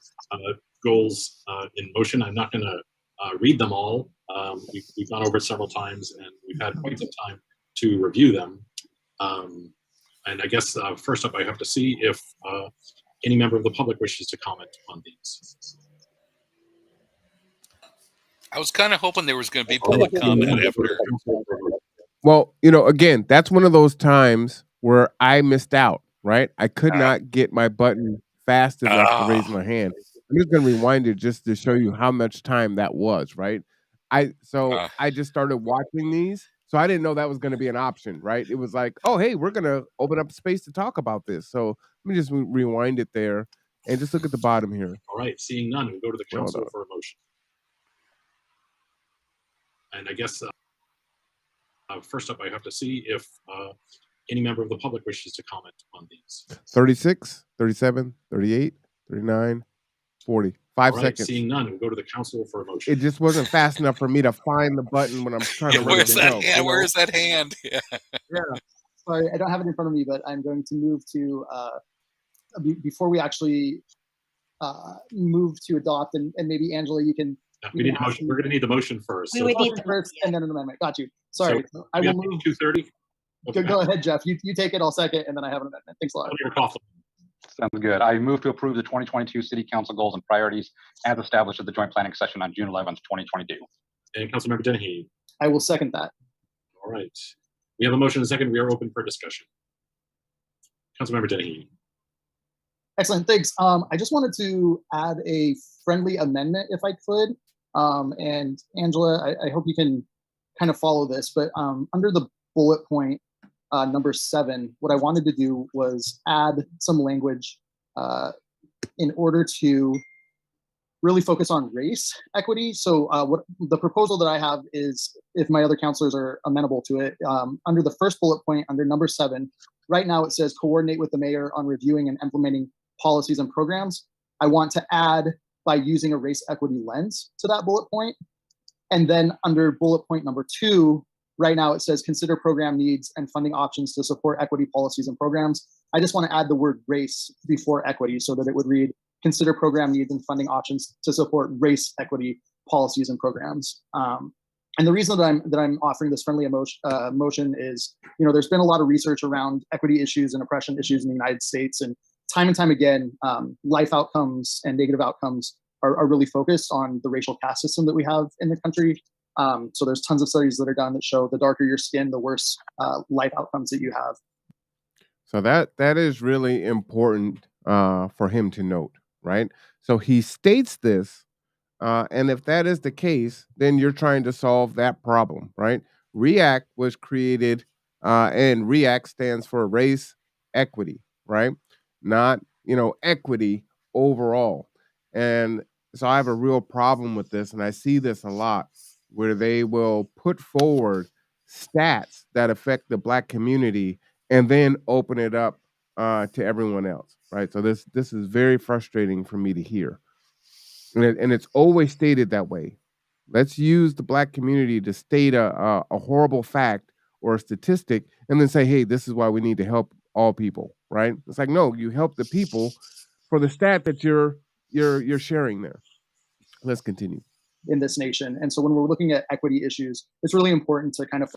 goals in motion. I'm not going to read them all. We've gone over it several times, and we've had quite some time to review them. And I guess first up, I have to see if any member of the public wishes to comment on these. I was kind of hoping there was going to be public comment after. Well, again, that's one of those times where I missed out, right? I could not get my button fast enough to raise my hand. I'm just going to rewind it just to show you how much time that was, right? I just started watching these, so I didn't know that was going to be an option, right? It was like, oh, hey, we're going to open up space to talk about this. So let me just rewind it there and just look at the bottom here. All right, seeing none, we go to the council for a motion. And I guess first up, I have to see if any member of the public wishes to comment on these. 36, 37, 38, 39, 40. 5 seconds. Seeing none, we go to the council for a motion. It just wasn't fast enough for me to find the button when I'm trying to Where's that hand? Where's that hand? Yeah. Sorry, I don't have it in front of me, but I'm going to move to before we actually move to adopt, and maybe Angela, you can. We need a motion. We're going to need the motion first. We would need the first, and then an amendment. Got you. Sorry, so I will move 2:30. Okay. Go ahead, Jeff. You take it. I'll second, and then I have an amendment. Thanks a lot. Sounds good. I move to approve the 2022 City Council goals and priorities as established at the joint planning session on June 11th, 2022. And Councilmember Dennehy. I will second that. All right. We have a motion and a second. We are open for discussion. Councilmember Dennehy. Excellent. Thanks. I just wanted to add a friendly amendment, if I could. And Angela, I hope you can kind of follow this, but under the bullet point number 7, what I wanted to do was add some language in order to really focus on race equity. So what the proposal that I have is, if my other counselors are amenable to it, under the first bullet point, under number 7, right now it says coordinate with the mayor on reviewing and implementing policies and programs. I want to add by using a race equity lens to that bullet point. And then under bullet point number 2, right now it says consider program needs and funding options to support equity policies and programs. I just want to add the word race before equity so that it would read consider program needs and funding options to support race equity policies and programs. And the reason that I'm offering this friendly motion is, there's been a lot of research around equity issues and oppression issues in the United States, and time again, life outcomes and negative outcomes are really focused on the racial caste system that we have in the country. So there's tons of studies that are done that show the darker your skin, the worse life outcomes that you have. So that is really important for him to note, right? So he states this, and if that is the case, then you're trying to solve that problem, right? REACT was created, and REACT stands for race equity, right? Not, equity overall. And so I have a real problem with this, and I see this a lot, where they will put forward stats that affect the Black community and then open it up to everyone else, right? So this is very frustrating for me to hear. And it's always stated that way. Let's use the Black community to state a horrible fact or a statistic and then say, hey, this is why we need to help all people, right? It's like, no, you help the people for the stat that you're sharing there. Let's continue. In this nation. And so when we're looking at equity issues, it's really important to kind of.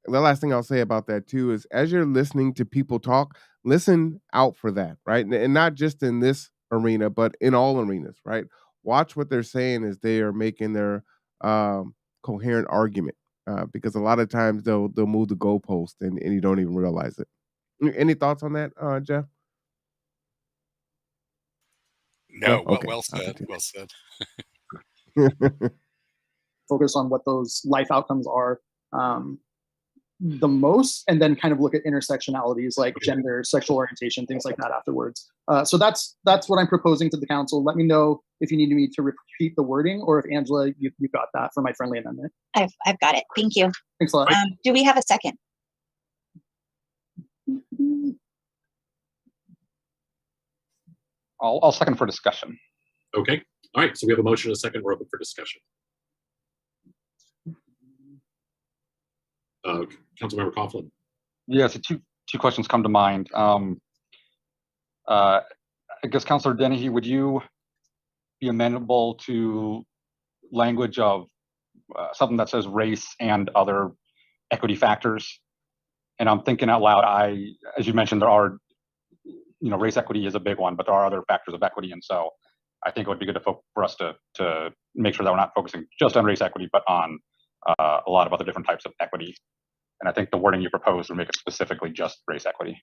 The last thing I'll say about that too is, as you're listening to people talk, listen out for that, right? And not just in this arena, but in all arenas, right? Watch what they're saying as they are making their coherent argument, because a lot of times they'll move the goalpost and you don't even realize it. Any thoughts on that, Jeff? No, okay. Well said. Well said. Focus on what those life outcomes are the most, and then kind of look at intersectionalities like gender, sexual orientation, things like that afterwards. So that's what I'm proposing to the council. Let me know if you need me to repeat the wording, or if Angela, you got that for my friendly amendment. I've got it. Thank you. Thanks a lot. Do we have a second? I'll second for discussion. Okay. All right. So we have a motion and a second. We're open for discussion. Councilmember Coughlin. Yeah, so two questions come to mind. I guess Councilor Dennehy, would you be amenable to language of something that says race and other equity factors? And I'm thinking out loud. As you mentioned, there are, race equity is a big one, but there are other factors of equity, and so I think it would be good for us to make sure that we're not focusing just on race equity, but on a lot of other different types of equity. And I think the wording you proposed would make it specifically just race equity.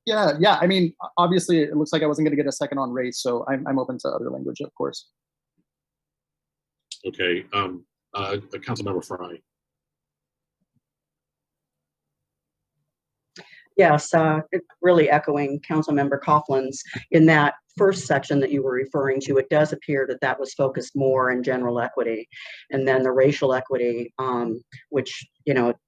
Yeah. I mean, obviously, it looks like I wasn't going to get a second on race, so I'm open to other language, of course. Okay. Councilmember Fry. Yes, really echoing Councilmember Coughlin's in that first section that you were referring to. It does appear that that was focused more in general equity, and then the racial equity, which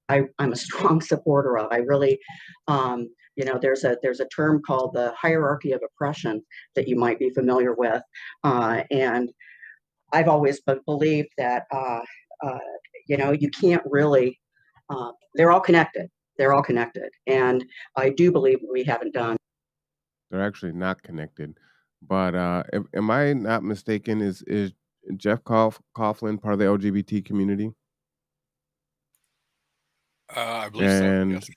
I'm a strong supporter of. I really, there's a term called the hierarchy of oppression that you might be familiar with, and I've always believed that you can't really. They're all connected. They're all connected. And I do believe we haven't done. They're actually not connected. But am I not mistaken? Is Jeff Coughlin part of the LGBT community? I believe And so, yes.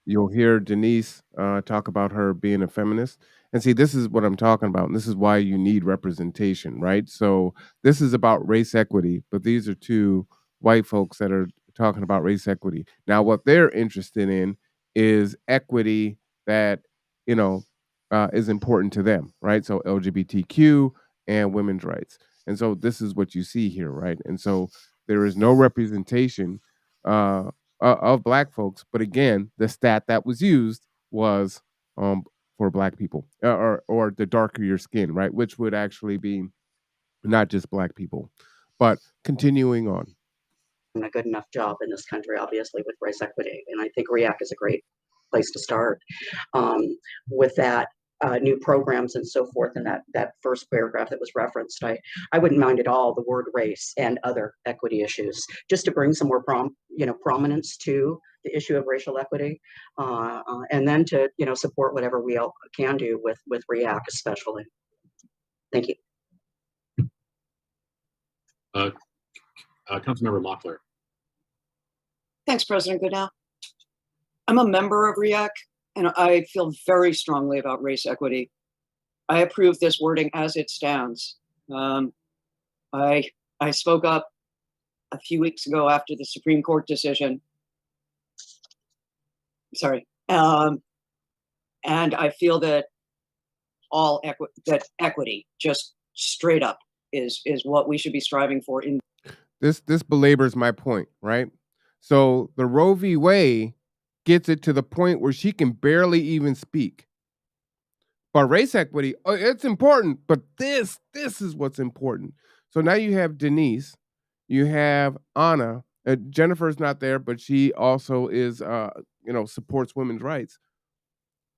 you'll hear Denise talk about her being a feminist. And see, this is what I'm talking about. And this is why you need representation, right? So this is about race equity, but these are two white folks that are talking about race equity. Now, what they're interested in is equity that, is important to them, right? So LGBTQ and women's rights. And so this is what you see here, right? And so there is no representation of black folks. But again, the stat that was used was for black people or the darker your skin, right? Which would actually be not just black people. But continuing on. A good enough job in this country, obviously, with race equity. And I think REACT is a great place to start with that. New programs and so forth, and that first paragraph that was referenced, I wouldn't mind at all the word race and other equity issues, just to bring some more prominence to the issue of racial equity, and then to support whatever we all can do with REACT especially. Thank you. Councilmember Loeffler. Thanks, President Goodell. I'm a member of REACT, and I feel very strongly about race equity. I approve this wording as it stands. I spoke up a few weeks ago after the Supreme Court decision. Sorry. And I feel that equity, just straight up, is what we should be striving for. This belabors my point, right? So the Roe v. Wade gets it to the point where she can barely even speak. But race equity, it's important, but this is what's important. So now you have Denise, you have Anna, Jennifer's not there, but she also is, supports women's rights.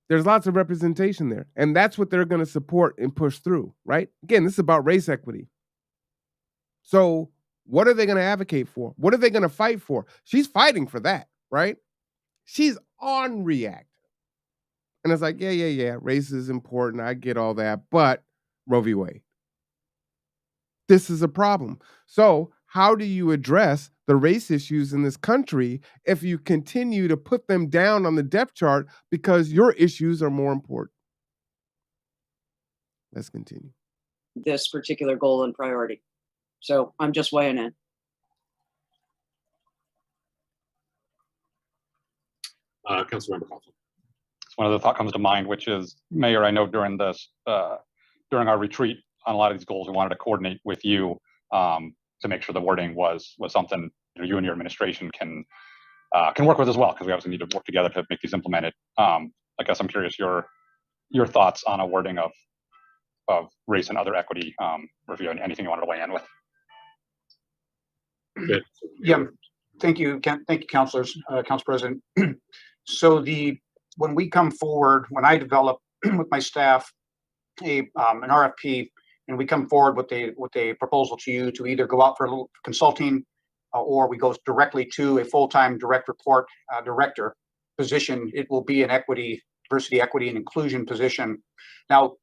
There's lots of representation there, and that's what they're going to support and push through, right? Again, this is about race equity. So what are they going to advocate for? What are they going to fight for? She's fighting for that, right? She's on REACT. And it's like, yeah, race is important. I get all that, but Roe v. Wade. This is a problem. So how do you address the race issues in this country if you continue to put them down on the depth chart because your issues are more important? Let's continue. This particular goal and priority. So I'm just weighing in. Councilmember Coughlin. One other thought comes to mind, which is, Mayor, I know during our retreat on a lot of these goals, we wanted to coordinate with you to make sure the wording was something you and your administration can work with as well, because we obviously need to work together to make these implemented. I guess I'm curious your thoughts on a wording of race and other equity review, and anything you wanted to weigh in with. Good. Yeah, thank you, councilors, council president. So when we come forward, when I develop with my staff an RFP, and we come forward with a proposal to you to either go out for a little consulting or we go directly to a full-time direct report director position, it will be an diversity, equity, and inclusion position. Now,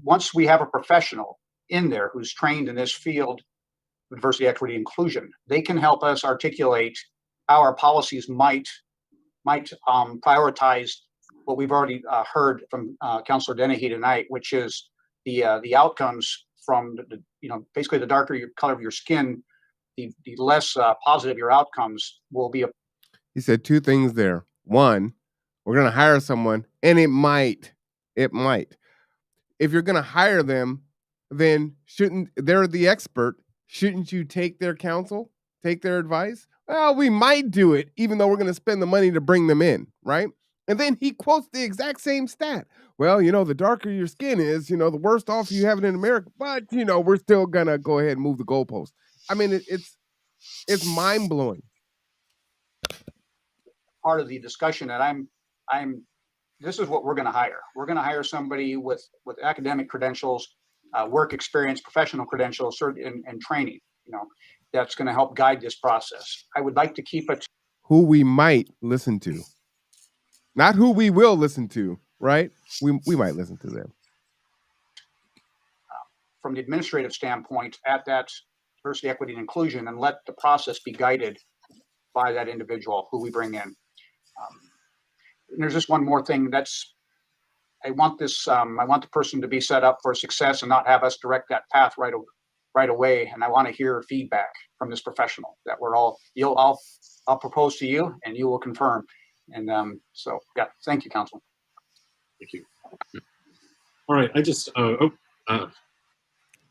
once we have a professional in there who's trained in this field, diversity, equity, inclusion, they can help us articulate how our policies might prioritize what we've already heard from Councilor Dennehy tonight, which is the outcomes from basically the darker your color of your skin, the less positive your outcomes will be. He said two things there. One, we're going to hire someone, and it might. If you're going to hire them, then they're the expert. Shouldn't you take their counsel, take their advice? Well, we might do it, even though we're going to spend the money to bring them in, right? And then he quotes the exact same stat. Well, the darker your skin is, the worst off you have it in America. But, we're still going to go ahead and move the goalpost. I mean, it's mind-blowing. Part of the discussion that this is what we're going to hire. We're going to hire somebody with academic credentials, work experience, professional credentials, and training, that's going to help guide this process. I would like to keep it. Who we might listen to, not who we will listen to, right? We might listen to them. From the administrative standpoint, at that diversity, equity, and inclusion, and let the process be guided by that individual who we bring in. And there's just one more thing. I want the person to be set up for success and not have us direct that path right away. And I want to hear feedback from this professional that I'll propose to you and you will confirm. And thank you, Council. Thank you. All right,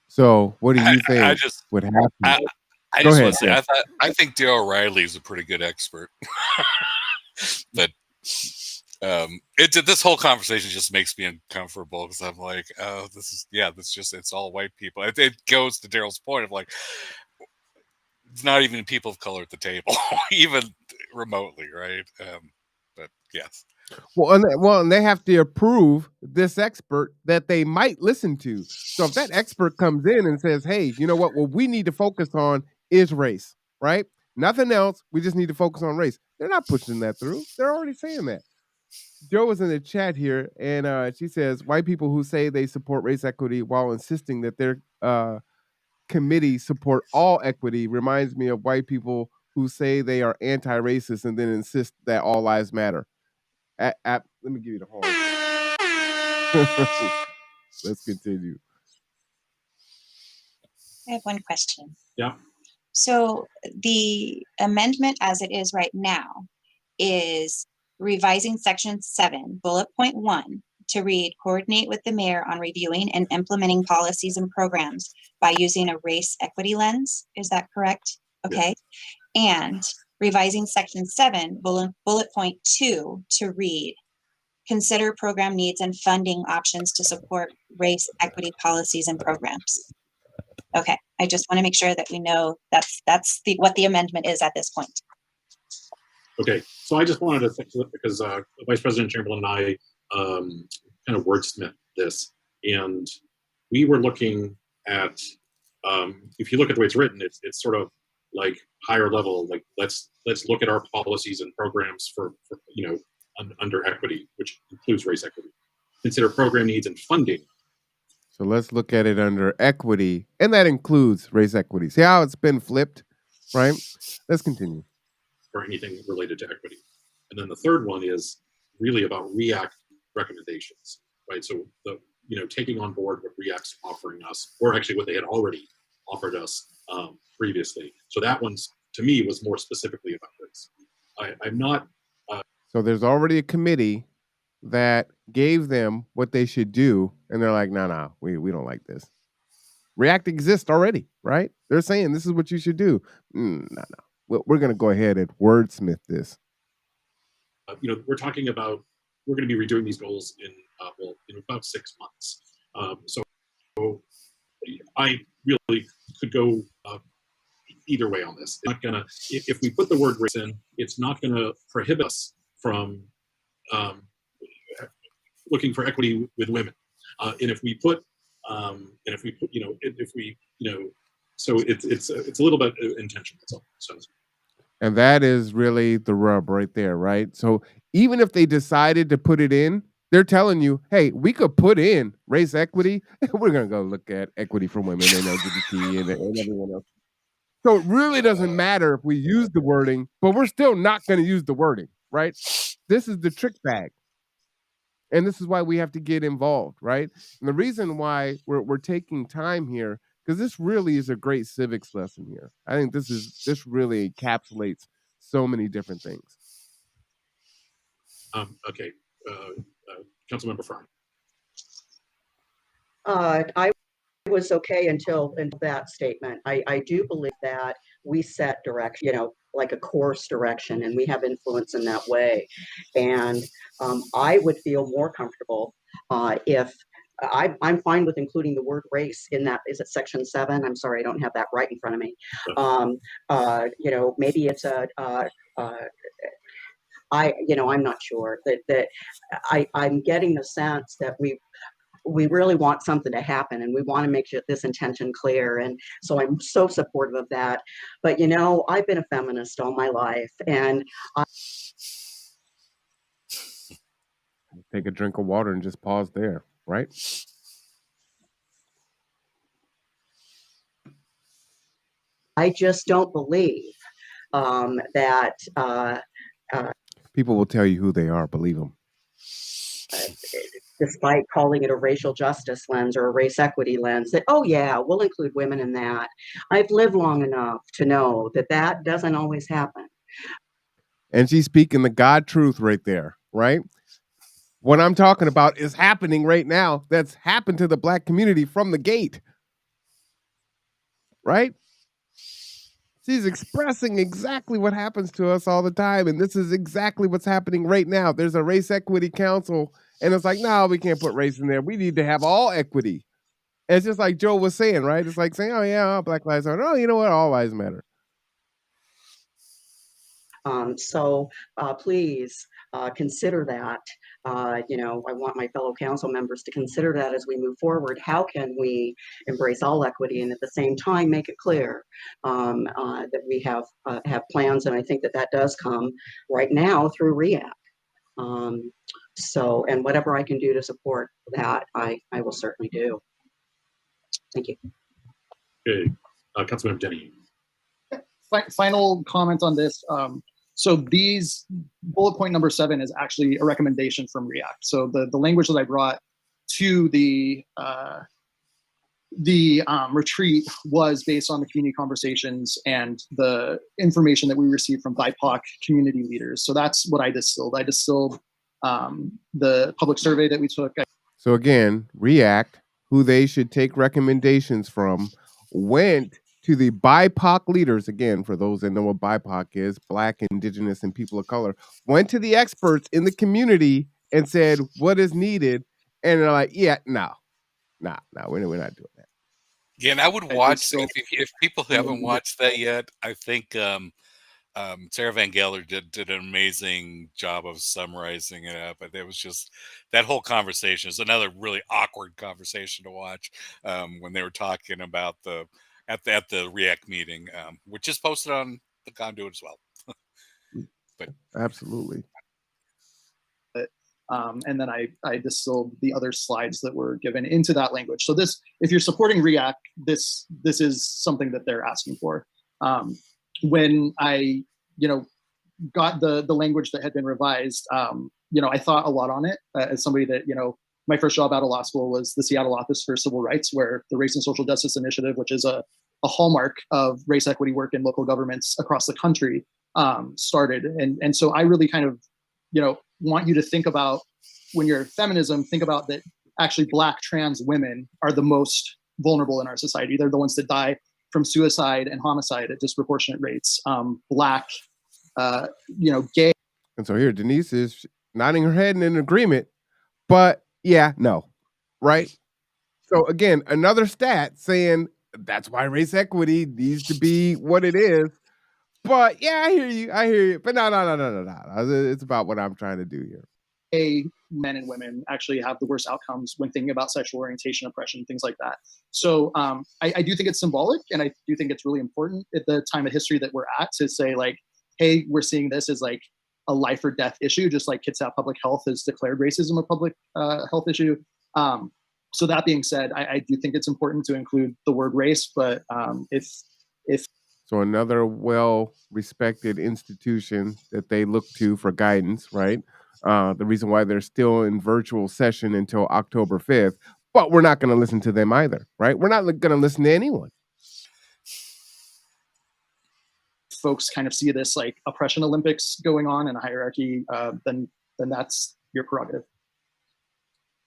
So what do you think would happen? I just want to say, I think Dale O'Reilly is a pretty good expert. But this whole conversation just makes me uncomfortable because I'm like, oh, it's all white people. It goes to Daryl's point of like, it's not even people of color at the table, even remotely, right? But yes. Well, and they have to approve this expert that they might listen to. So if that expert comes in and says, hey, you know what we need to focus on is race, right? Nothing else. We just need to focus on race. They're not pushing that through. They're already saying that. Joe was in the chat here, and she says, white people who say they support race equity while insisting that their committee support all equity reminds me of white people who say they are anti-racist and then insist that all lives matter. Let me give you the horn. Let's continue. I have one question. Yeah. So the amendment as it is right now is revising section 7, bullet point 1 to read, coordinate with the mayor on reviewing and implementing policies and programs by using a race equity lens. Is that correct? Okay. Yeah. And revising section 7, bullet point 2 to read, consider program needs and funding options to support race equity policies and programs. Okay, I just want to make sure that we know that's what the amendment is at this point. Okay, so I just wanted to think, because Vice President Chamberlain and I kind of wordsmith this, and we were looking at, if you look at the way it's written, it's sort of like higher level, like let's look at our policies and programs for under equity, which includes race equity. Consider program needs and funding. So let's look at it under equity, and that includes race equity. See how it's been flipped, right? Let's continue. Or anything related to equity. And then the third one is really about REACT recommendations, right? So taking on board what REACT's offering us, or actually what they had already offered us previously. So that one's, to me, was more specifically about this. I'm not. So there's already a committee that gave them what they should do, and they're like, no, we don't like this. REACT exists already, right? They're saying this is what you should do. No. We're going to go ahead and wordsmith this. We're talking about, we're going to be redoing these goals in about 6 months. So I really could go either way on this. It's not gonna, if we put the word race in, it's not going to prohibit us from looking for equity with women. And if we put, so it's a little bit intentional. That's all. So And that is really the rub right there, right? So even if they decided to put it in, they're telling you, hey, we could put in race equity. We're going to go look at equity for women and LGBT and everyone else. So it really doesn't matter if we use the wording, but we're still not going to use the wording, right? This is the trick bag. And this is why we have to get involved, right? And the reason why we're taking time here, because this really is a great civics lesson here. I think this really encapsulates so many different things. Okay, Councilmember Fry. I was okay until that statement. I do believe that we set direction, like a course direction, and we have influence in that way. And I would feel more comfortable if I'm fine with including the word race in that. Is it section 7? I'm sorry, I don't have that right in front of me. Maybe it's I'm not sure that I'm getting the sense that we really want something to happen, and we want to make this intention clear. And so I'm so supportive of that. But, I've been a feminist all my life, and take a drink of water and just pause there, right? I just don't believe that people will tell you who they are, believe them. Despite calling it a racial justice lens or a race equity lens, that, oh yeah, we'll include women in that. I've lived long enough to know that doesn't always happen. And she's speaking the God truth right there, right? What I'm talking about is happening right now. That's happened to the Black community from the gate, right? She's expressing exactly what happens to us all the time. And this is exactly what's happening right now. There's a race equity council, and it's like, no, we can't put race in there. We need to have all equity. And it's just like Joe was saying, right? It's like saying, oh, yeah, Black Lives Matter. Oh, you know what? All lives matter. So please consider that. I want my fellow council members to consider that as we move forward. How can we embrace all equity and at the same time make it clear that we have plans? And I think that does come right now through REACT. And whatever I can do to support that, I will certainly do. Thank you. Okay, Councilmember Denny. Final comment on this. So these bullet point number 7 is actually a recommendation from REACT. So the language that I brought to the retreat was based on the community conversations and the information that we received from BIPOC community leaders. So that's what I distilled. I distilled the public survey that we took. So again, REACT, who they should take recommendations from, went to the BIPOC leaders, again, for those that know what BIPOC is, Black, Indigenous, and people of color, went to the experts in the community and said, what is needed? And they're like, yeah, no, we're not doing that. Yeah, and I would watch, if people haven't watched that yet, I think Sarah Van Gelder did an amazing job of summarizing it up. But it was just, that whole conversation is another really awkward conversation to watch when they were talking about at the REACT meeting, which is posted on the Conduit as well. But absolutely. And then I distilled the other slides that were given into that language. So this, if you're supporting REACT, this is something that they're asking for. When I, got the language that had been revised, I thought a lot on it as somebody that, my first job out of law school was the Seattle Office for Civil Rights, where the Race and Social Justice Initiative, which is a hallmark of race equity work in local governments across the country, started. And so I really kind of, want you to think about, when you're feminism, think about that actually Black trans women are the most vulnerable in our society. They're the ones that die from suicide and homicide at disproportionate rates. Black, gay. And so here, Denise is nodding her head in agreement, but yeah, no, right? So again, another stat saying that's why race equity needs to be what it is. But yeah, I hear you. But no. It's about what I'm trying to do here. Men and women actually have the worst outcomes when thinking about sexual orientation, oppression, things like that. So I do think it's symbolic, and I do think it's really important at the time of history that we're at to say, like, hey, we're seeing this as like a life or death issue, just like Kitsap Public Health has declared racism a public health issue. So that being said, I do think it's important to include the word race, but if So another well-respected institution that they look to for guidance, right? The reason why they're still in virtual session until October 5th, but we're not going to listen to them either, right? We're not going to listen to anyone. folks kind of see this like oppression Olympics going on in a hierarchy, then that's your prerogative.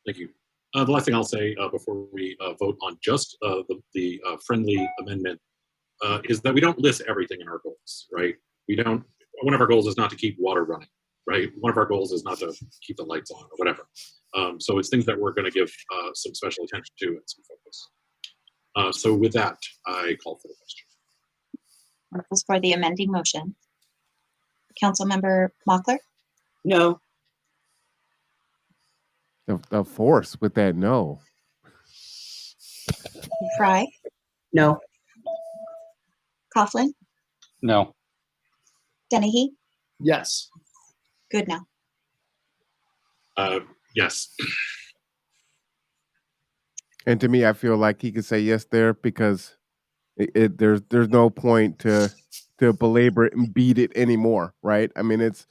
Thank you. The last thing I'll say before we vote on just the friendly amendment is that we don't list everything in our goals, right? We don't. One of our goals is not to keep water running, right? One of our goals is not to keep the lights on or whatever. So it's things that we're going to give some special attention to and some focus. So with that, I call for the question. This is for the amending motion. Councilmember Mockler? No. The force with that no. Fry? No. Coughlin? No. Dennehy? Yes. Good now. Yes. And to me, I feel like he could say yes there because there's no point to belabor it and beat it anymore, right? I mean, it's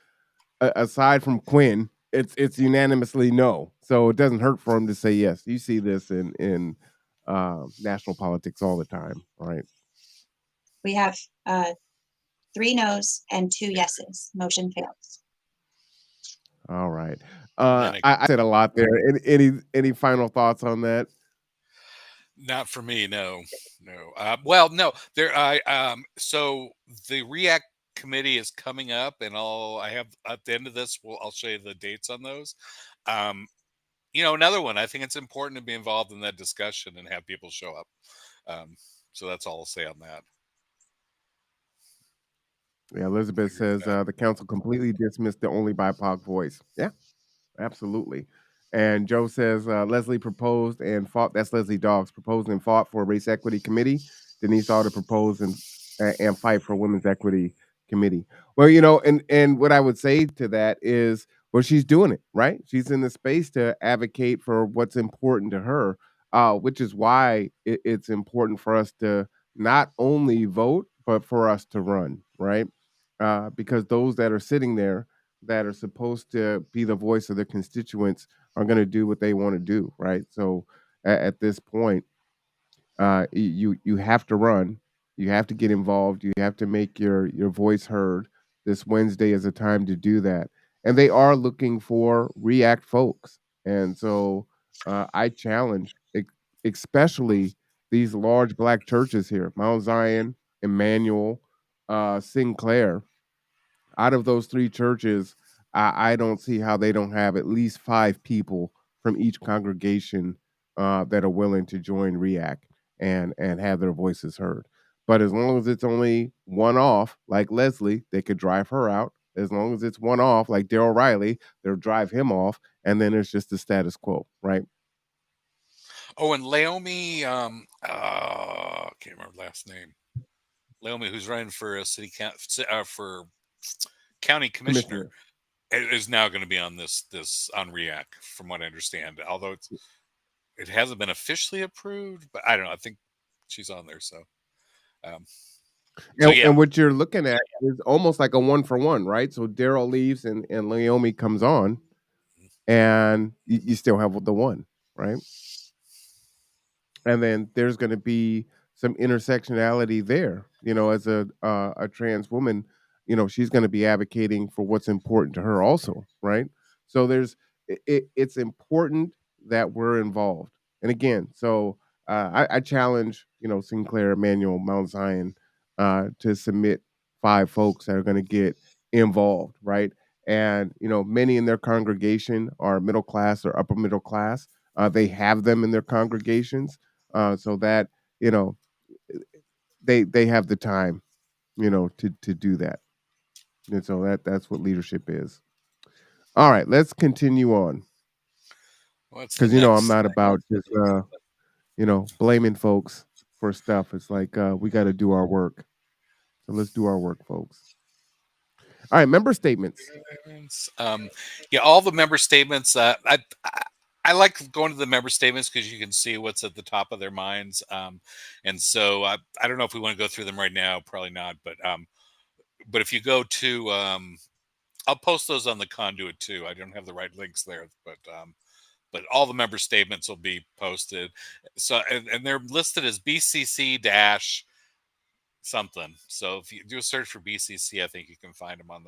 aside from Quinn, it's unanimously no, so it doesn't hurt for him to say yes. You see this in national politics all the time, right? We have 3 no's and 2 yeses. Motion fails. All right. I said a lot there. Any final thoughts on that? Not for me, no. Well, no. So the REACT committee is coming up, and I have at the end of this, I'll show you the dates on those. Another one. I think it's important to be involved in that discussion and have people show up. So that's all I'll say on that. Yeah, Elizabeth says the council completely dismissed the only BIPOC voice. Yeah, absolutely. And Joe says Leslie proposed and fought. That's Leslie Dogs proposed and fought for a race equity committee. Denise ought to propose and fight for women's equity committee. Well, and what I would say to that is, well, she's doing it right. She's in the space to advocate for what's important to her, which is why it's important for us to not only vote but for us to run, right? Because those that are sitting there that are supposed to be the voice of their constituents are going to do what they want to do, right? So at this point, you have to run, you have to get involved, you have to make your voice heard. This Wednesday is a time to do that, and they are looking for REACT folks, and so I challenge, especially these large Black churches here, Mount Zion, Emmanuel, Sinclair. Out of those 3 churches, I don't see how they don't have at least 5 people from each congregation that are willing to join REACT and have their voices heard. But as long as it's only one off, like Leslie, they could drive her out. As long as it's one off, like Darrell Riley, they'll drive him off, and then it's just the status quo, right? Oh, and Laomi, I can't remember last name. Laomi, who's running for a for county commissioner, is now going to be on this on REACT, from what I understand. Although it hasn't been officially approved, but I don't know. I think she's on there. So, and what you're looking at is almost like a 1-for-1, right? So Darrell leaves and Laomi comes on, and you still have the one, right? And then there's going to be some intersectionality there. As a trans woman, she's going to be advocating for what's important to her also, right? So it's important that we're involved. And again, so I challenge, Sinclair, Emmanuel, Mount Zion to submit 5 folks that are going to get involved, right? And many in their congregation are middle class or upper middle class. They have them in their congregations, so that they have the time, to do that. And so that's what leadership is. All right, let's continue on. Because I'm not about just blaming folks for stuff. It's like we got to do our work. So let's do our work, folks. All right, member statements. Yeah, all the member statements. I like going to the member statements because you can see what's at the top of their minds. And so I don't know if we want to go through them right now. Probably not. But if you go to, I'll post those on the conduit too. I don't have the right links there, but all the member statements will be posted. So and they're listed as BCC dash something. So if you do a search for BCC, I think you can find them on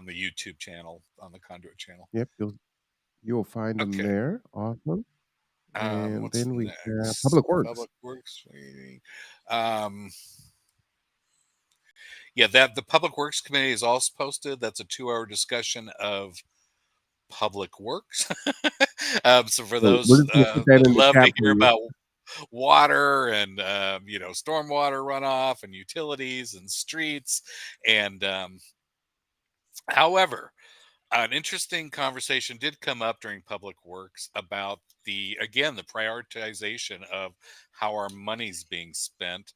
the YouTube channel, on the conduit channel. Yep, you'll find them Okay. there. Awesome. And What's then we have next? Public Works. Public Works meeting. Yeah, that the Public Works Committee is also posted. That's a 2-hour discussion of public works. So for So those we're just gonna put that that in the love chat to for hear you. about water and stormwater runoff and utilities and streets and however, an interesting conversation did come up during Public Works about the prioritization of how our money's being spent.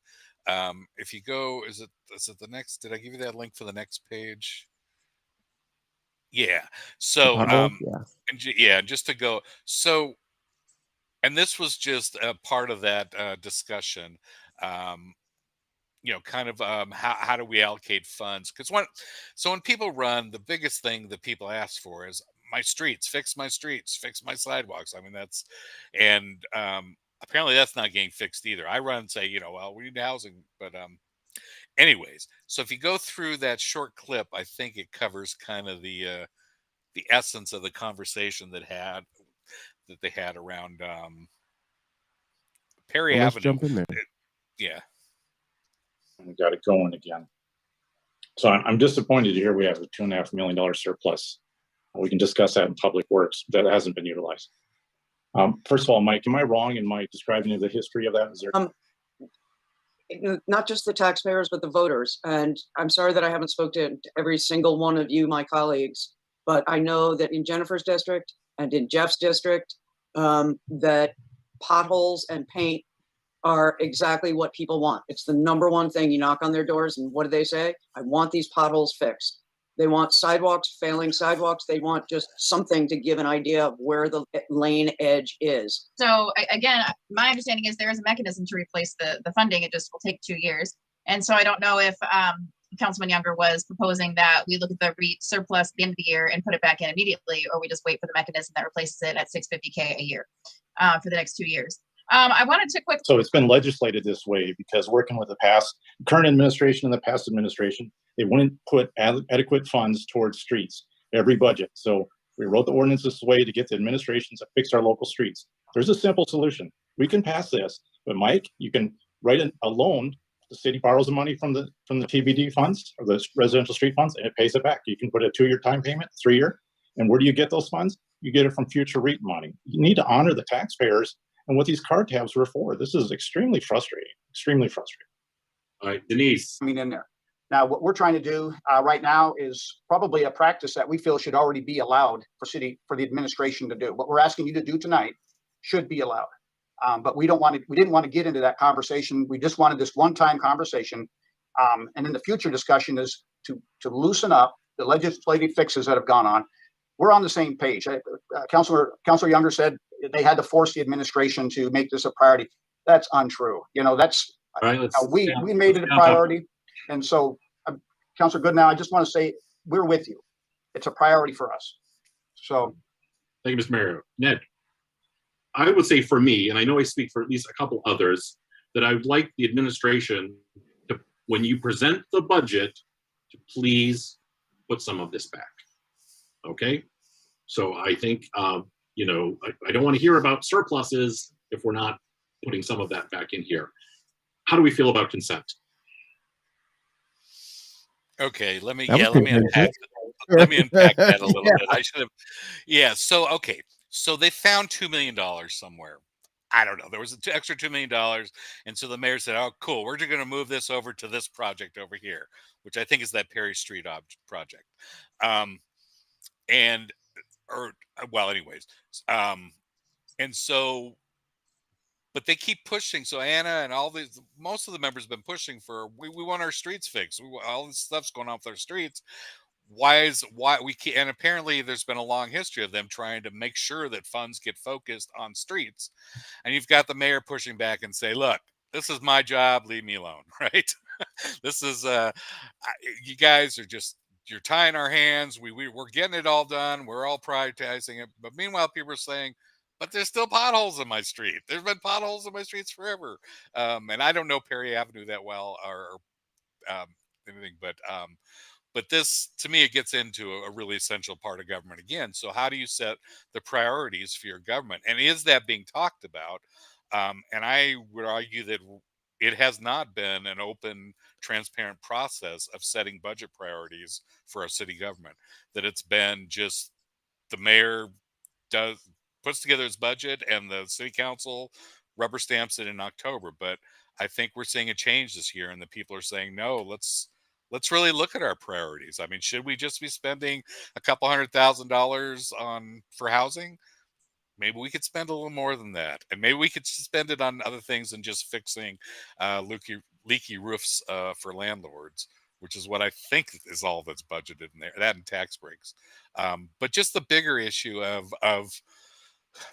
If you go, is it the next? Did I give you that link for the next page? Yeah. The So potholes, yeah. yeah, just to go. So, and this was just a part of that discussion. Um, kind of how do we allocate funds? Because when people run, the biggest thing that people ask for is my streets, fix my streets, fix my sidewalks. I mean, and apparently that's not getting fixed either. I run and say, well, we need housing, but anyways, so if you go through that short clip, I think it covers kind of the essence of the conversation that they had around Perry So let's Avenue. jump in there. Yeah. We got it going again. So I'm disappointed to hear we have a $2.5 million surplus. We can discuss that in Public Works. That hasn't been utilized. First of all, Mike, am I wrong in my describing of the history of that? Is there... Not just the taxpayers, but the voters. And I'm sorry that I haven't spoken to every single one of you, my colleagues, but I know that in Jennifer's district and in Jeff's district, that potholes and paint are exactly what people want. It's the number one thing. You knock on their doors and what do they say? I want these potholes fixed. They want sidewalks, failing sidewalks. They want just something to give an idea of where the lane edge is. So again, my understanding is there is a mechanism to replace the funding. It just will take 2 years. And so I don't know if Councilman Younger was proposing that we look at the surplus at the end of the year and put it back in immediately, or we just wait for the mechanism that replaces it at $650K a year for the next 2 years. I wanted to quick. So it's been legislated this way because working with the current administration and the past administration, they wouldn't put adequate funds towards streets every budget. So we wrote the ordinance this way to get the administrations to fix our local streets. There's a simple solution. We can pass this, but Mike, you can write a loan. The city borrows the money from the TBD funds or the residential street funds, and it pays it back. You can put a 2-year time payment, 3-year. And where do you get those funds? You get it from future REIT money. You need to honor the taxpayers and what these card tabs were for. This is extremely frustrating, extremely frustrating. All right, Denise. I mean, in there. Now, what we're trying to do right now is probably a practice that we feel should already be allowed for the administration to do. What we're asking you to do tonight should be allowed. But we didn't want to get into that conversation. We just wanted this one-time conversation. And then the future discussion is to loosen up the legislative fixes that have gone on. We're on the same page. Councilor Younger said they had to force the administration to make this a priority. That's untrue. That's right, we made it a priority. And so, Councilor Goodnow, I just want to say we're with you. It's a priority for us. So, thank you, Mr. Mayor. Ned, I would say for me, and I know I speak for at least a couple others, that I would like the administration to, when you present the budget, to please put some of this back. Okay, so I think I don't want to hear about surpluses if we're not putting some of that back in here. How do we feel about consent? Okay, let me unpack that a little bit. I should have. Yeah. So okay, so they found $2 million somewhere. I don't know. There was an extra $2 million, and so the mayor said, "Oh, cool. We're just going to move this over to this project over here, which I think is that Perry Street project." And so, but they keep pushing. So Anna and most of the members have been pushing for, we want our streets fixed. All this stuff's going on with our streets. why we can't, and apparently there's been a long history of them trying to make sure that funds get focused on streets, and you've got the mayor pushing back and say, look, this is my job, leave me alone. Right? This is you guys are just, you're tying our hands, we're getting it all done, we're all prioritizing it, but meanwhile people are saying, but there's still potholes in my street, there's been potholes in my streets forever. And I don't know Perry Avenue that well, or anything, but this, to me, it gets into a really essential part of government again. So how do you set the priorities for your government, and is that being talked about? And I would argue that it has not been an open, transparent process of setting budget priorities for our city government. That it's been just the mayor puts together his budget and the city council rubber stamps it in October. But I think we're seeing a change this year, and the people are saying, no, let's really look at our priorities. I mean, should we just be spending a couple $100,000 on for housing? Maybe we could spend a little more than that, and maybe we could spend it on other things than just fixing leaky roofs for landlords, which is what I think is all that's budgeted in there. That and tax breaks, but just the bigger issue of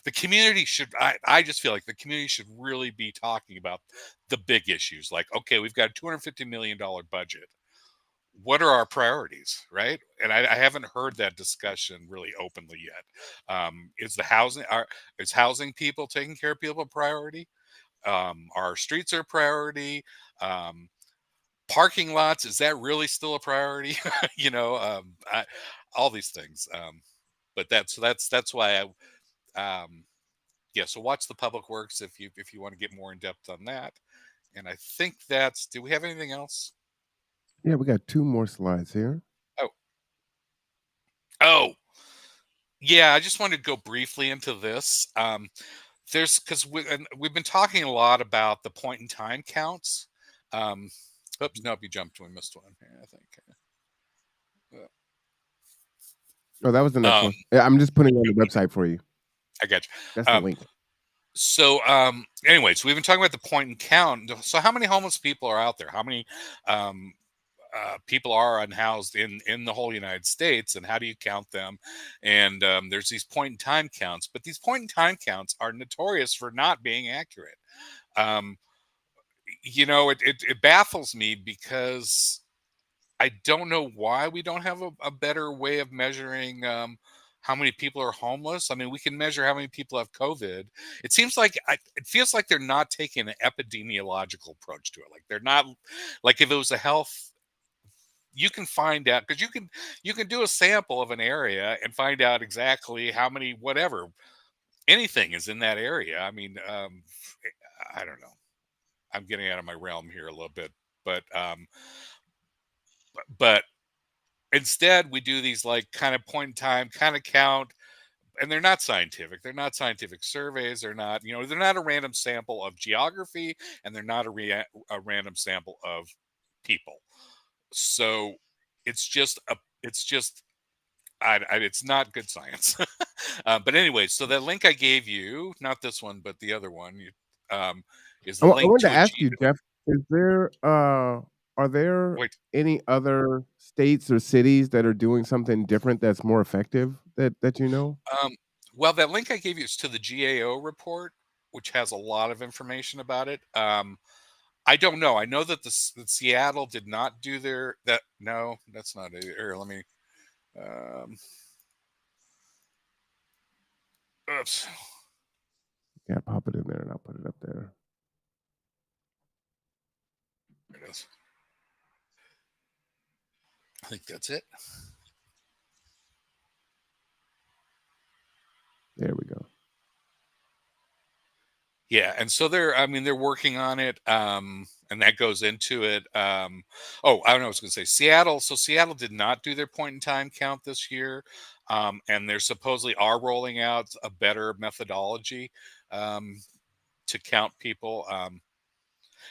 the community should. I just feel like the community should really be talking about the big issues. Like, okay, we've got a $250 million budget. What are our priorities, right? And I haven't heard that discussion really openly yet. Is housing people, taking care of people, a priority? Our streets are a priority. Parking lots, is that really still a priority? All these things. But that's why yeah. So watch the Public Works if you want to get more in depth on that. And I think do we have anything else? Yeah, we got 2 more slides here. Oh, yeah. I just wanted to go briefly into this. Because we've been talking a lot about the point in time counts. Oops, nope, you jumped. We missed one here, I think. Oh, that was the next one. Yeah, I'm just putting it on the website for you. I got you. That's the link. So, anyways, we've been talking about the point and count. So, how many homeless people are out there? How many people are unhoused in the whole United States, and how do you count them? And there's these point in time counts, but these point in time counts are notorious for not being accurate. It baffles me because I don't know why we don't have a better way of measuring how many people are homeless. I mean, we can measure how many people have COVID. It seems like it feels like they're not taking an epidemiological approach to it. Like they're not, like if it was a health, you can find out, because you can do a sample of an area and find out exactly how many whatever anything is in that area. I mean, I don't know. I'm getting out of my realm here a little bit, but instead we do these like kind of point in time kind of count, and they're not scientific. They're not scientific surveys. They're not, they're not a random sample of geography, and they're not a random sample of people. So it's just it's not good science. But anyway, so that link I gave you, not this one, but the other one, is the I link wanted to to ask you, Jeff, are there any other states or cities that are doing something different that's more effective that you know? Well, that link I gave you is to the GAO report, which has a lot of information about it. I don't know. I know that that Seattle did not do no, that's not it. Here, let me. Oops. Yeah, pop it in there and I'll put it up there. There it is. I think that's it. There we go. Yeah, and so they're working on it, and that goes into it. I don't know. I was going to say Seattle. So Seattle did not do their point in time count this year, and they supposedly are rolling out a better methodology to count people.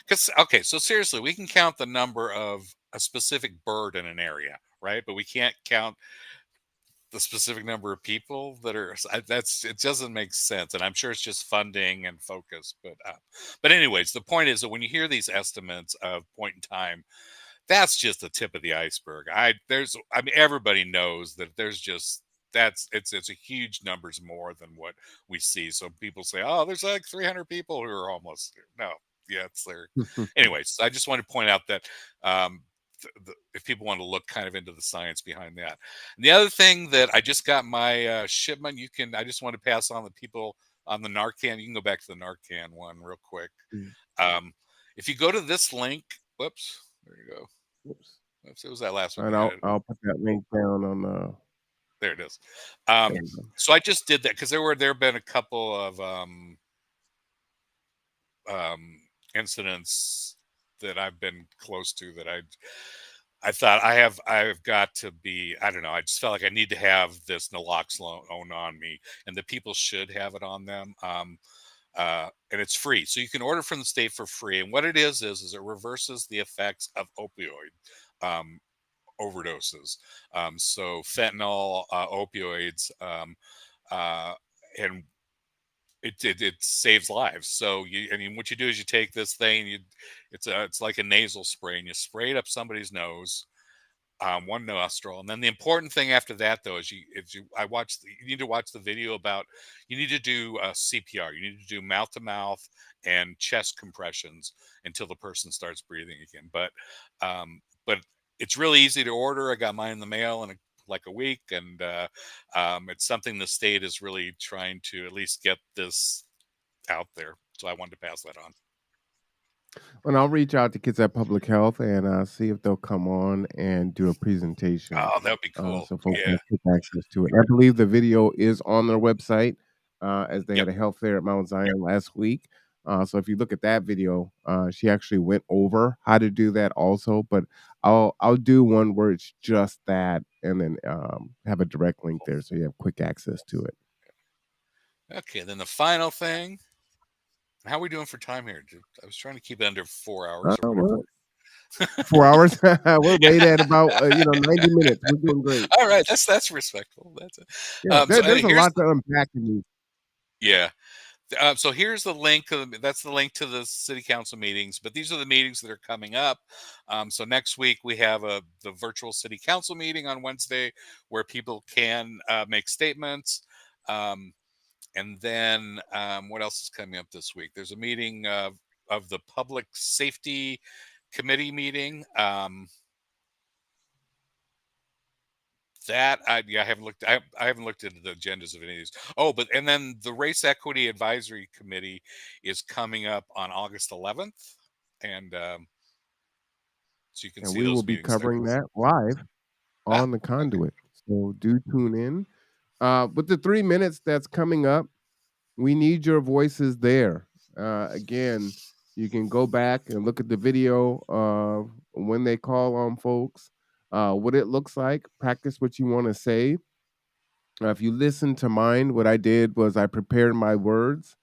So seriously, we can count the number of a specific bird in an area, right? But we can't count the specific number of people that are. It doesn't make sense, and I'm sure it's just funding and focus. But anyways, the point is that when you hear these estimates of point in time, that's just the tip of the iceberg. I mean, everybody knows that there's just it's a huge numbers more than what we see. So people say, oh, there's like 300 people who are homeless. No, yeah, it's there. Anyways, I just want to point out that if people want to look kind of into the science behind that. And the other thing that I just got my shipment, I just want to pass on the people on the Narcan. You can go back to the Narcan one real quick. If you go to this link, whoops, there you go. Whoops. It was that last one. And I'll put that link down on the. There it is. So I just did that because there have been a couple of incidents that I've been close to that I thought I've got to be, I don't know, I just felt like I need to have this naloxone on me, and the people should have it on them. And it's free, so you can order from the state for free. And what it is it reverses the effects of opioid overdoses. So fentanyl, opioids, and it saves lives. So what you do is you take this thing, it's like a nasal spray, and you spray it up somebody's nose, one nostril. And then the important thing after that, though, is you need to watch the video about, you need to do CPR. You need to do mouth to mouth and chest compressions until the person starts breathing again. But it's really easy to order. I got mine in the mail in like a week, and it's something the state is really trying to at least get this out there. So I wanted to pass that on. And I'll reach out to kids at Public Health and see if they'll come on and do a presentation. Oh, that'd be cool. So folks can get access to it. I believe the video is on their website, as they had a health fair at Mount Zion last week. So if you look at that video, she actually went over how to do that also. But I'll do one where it's just that, and then have a direct link there so you have quick access to it. Okay, then the final thing. How are we doing for time here? I was trying to keep it under 4 hours. 4 hours? We're right at about 90 minutes. We're doing great. All right, that's respectful. That's it. Yeah, there's a lot to unpack in these. Yeah. So here's the link. That's the link to the city council meetings. But these are the meetings that are coming up. So next week we have the virtual city council meeting on Wednesday, where people can make statements. And then what else is coming up this week? There's a meeting of the public safety committee meeting. That I haven't looked. I haven't looked into the agendas of any of these. Oh, and then the Race Equity Advisory Committee is coming up on August 11th, and so you can see. We will be covering that live on the Conduit. So do tune in. With the 3 minutes that's coming up, we need your voices there. Again, you can go back and look at the video of when they call on folks. What it looks like, practice what you want to say. If you listen to mine, what I did was I prepared my words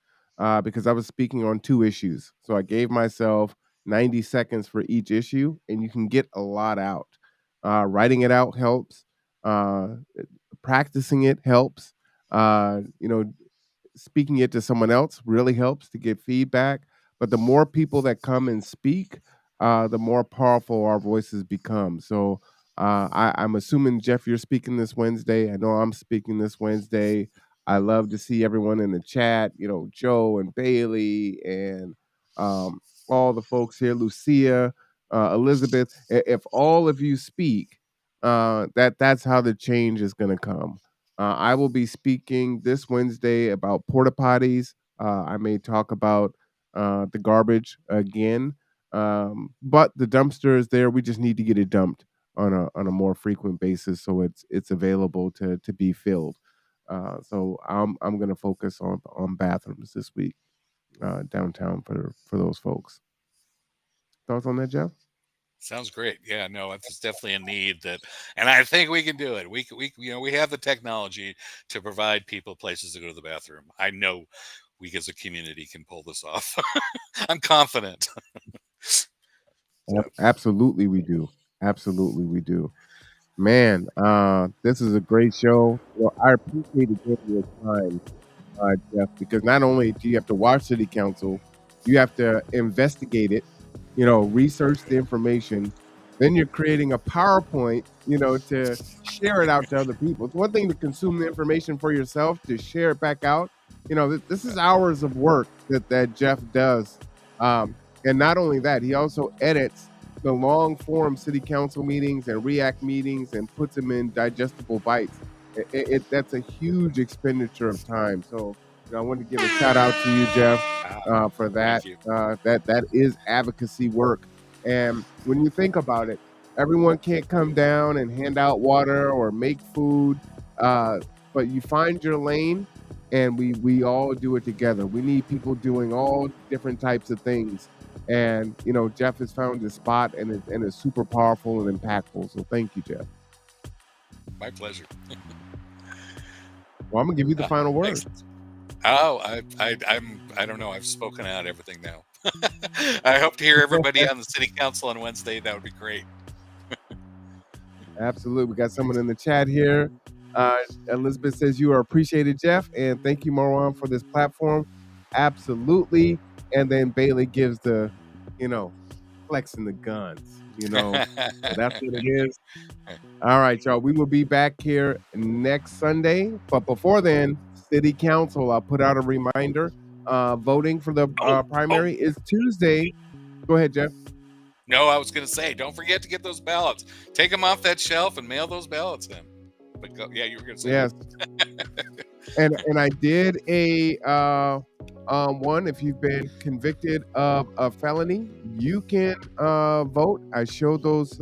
because I was speaking on 2 issues. So I gave myself 90 seconds for each issue, and you can get a lot out. Writing it out helps. Practicing it helps. Speaking it to someone else really helps to get feedback. But the more people that come and speak, the more powerful our voices become. So I'm assuming, Jeff, you're speaking this Wednesday. I know I'm speaking this Wednesday. I love to see everyone in the chat, Joe and Bailey and all the folks here, Lucia, Elizabeth. If all of you speak, that's how the change is going to come. I will be speaking this Wednesday about porta potties. I may talk about the garbage again, but the dumpster is there. We just need to get it dumped on a more frequent basis, so it's available to be filled. So I'm going to focus on bathrooms this week downtown for those folks. Thoughts on that, Jeff? Sounds great. Yeah, no, it's definitely a need and I think we can do it. We have the technology to provide people places to go to the bathroom. I know we as a community can pull this off. I'm confident. Absolutely, we do. Absolutely, we do. Man, this is a great show. Well, I appreciate it your time, Jeff, because not only do you have to watch City Council, you have to investigate it, research the information, then you're creating a PowerPoint, to share it out to other people. It's one thing to consume the information for yourself, to share it back out. This is hours of work that Jeff does. And not only that, he also edits the long form city council meetings and react meetings and puts them in digestible bites. That's a huge expenditure of time. So I want to give a shout out to you, Jeff, for that. That is advocacy work. And when you think about it, everyone can't come down and hand out water or make food, but you find your lane, and we all do it together. We need people doing all different types of things. And Jeff has found his spot, and it's super powerful and impactful. So thank you, Jeff. My pleasure. Well, I'm gonna give you the final word. Excellent. Oh, I don't know. I've spoken out everything now. I hope to hear everybody on the city council on Wednesday. That would be great. Absolutely. We got someone in the chat here. Elizabeth says you are appreciated, Jeff, and thank you, Marwan, for this platform. Absolutely. And then Bailey gives the, flexing the guns. So that's what it is. All right, y'all. We will be back here next Sunday. But before then, City Council, I'll put out a reminder. Voting for the primary is Tuesday. Go ahead, Jeff. No, I was going to say, don't forget to get those ballots. Take them off that shelf and mail those ballots in. But yeah, you were going to say. Yes. and I did a one. If you've been convicted of a felony, you can vote. I showed those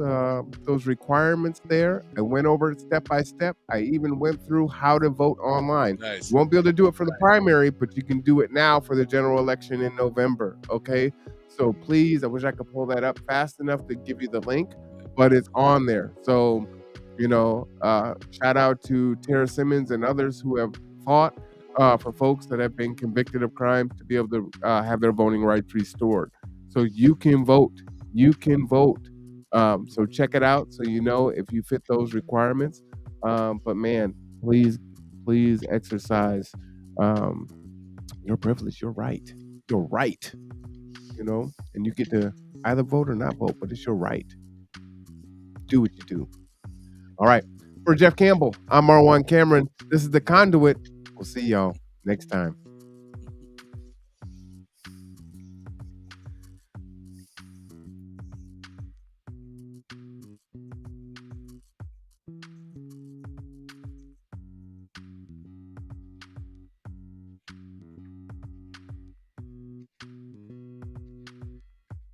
requirements there. I went over it step by step. I even went through how to vote online. Nice. You won't be able to do it for the primary, but you can do it now for the general election in November. Okay. So please, I wish I could pull that up fast enough to give you the link, but it's on there. So, shout out to Tara Simmons and others who have fought for folks that have been convicted of crime to be able to have their voting rights restored. So you can vote. You can vote. So check it out so if you fit those requirements. But man, please exercise your privilege. You're right. You're right. And you get to either vote or not vote, but it's your right. Do what you do. All right. For Jeff Campbell, I'm Marwan Cameron. This is The Conduit. We'll see y'all next time.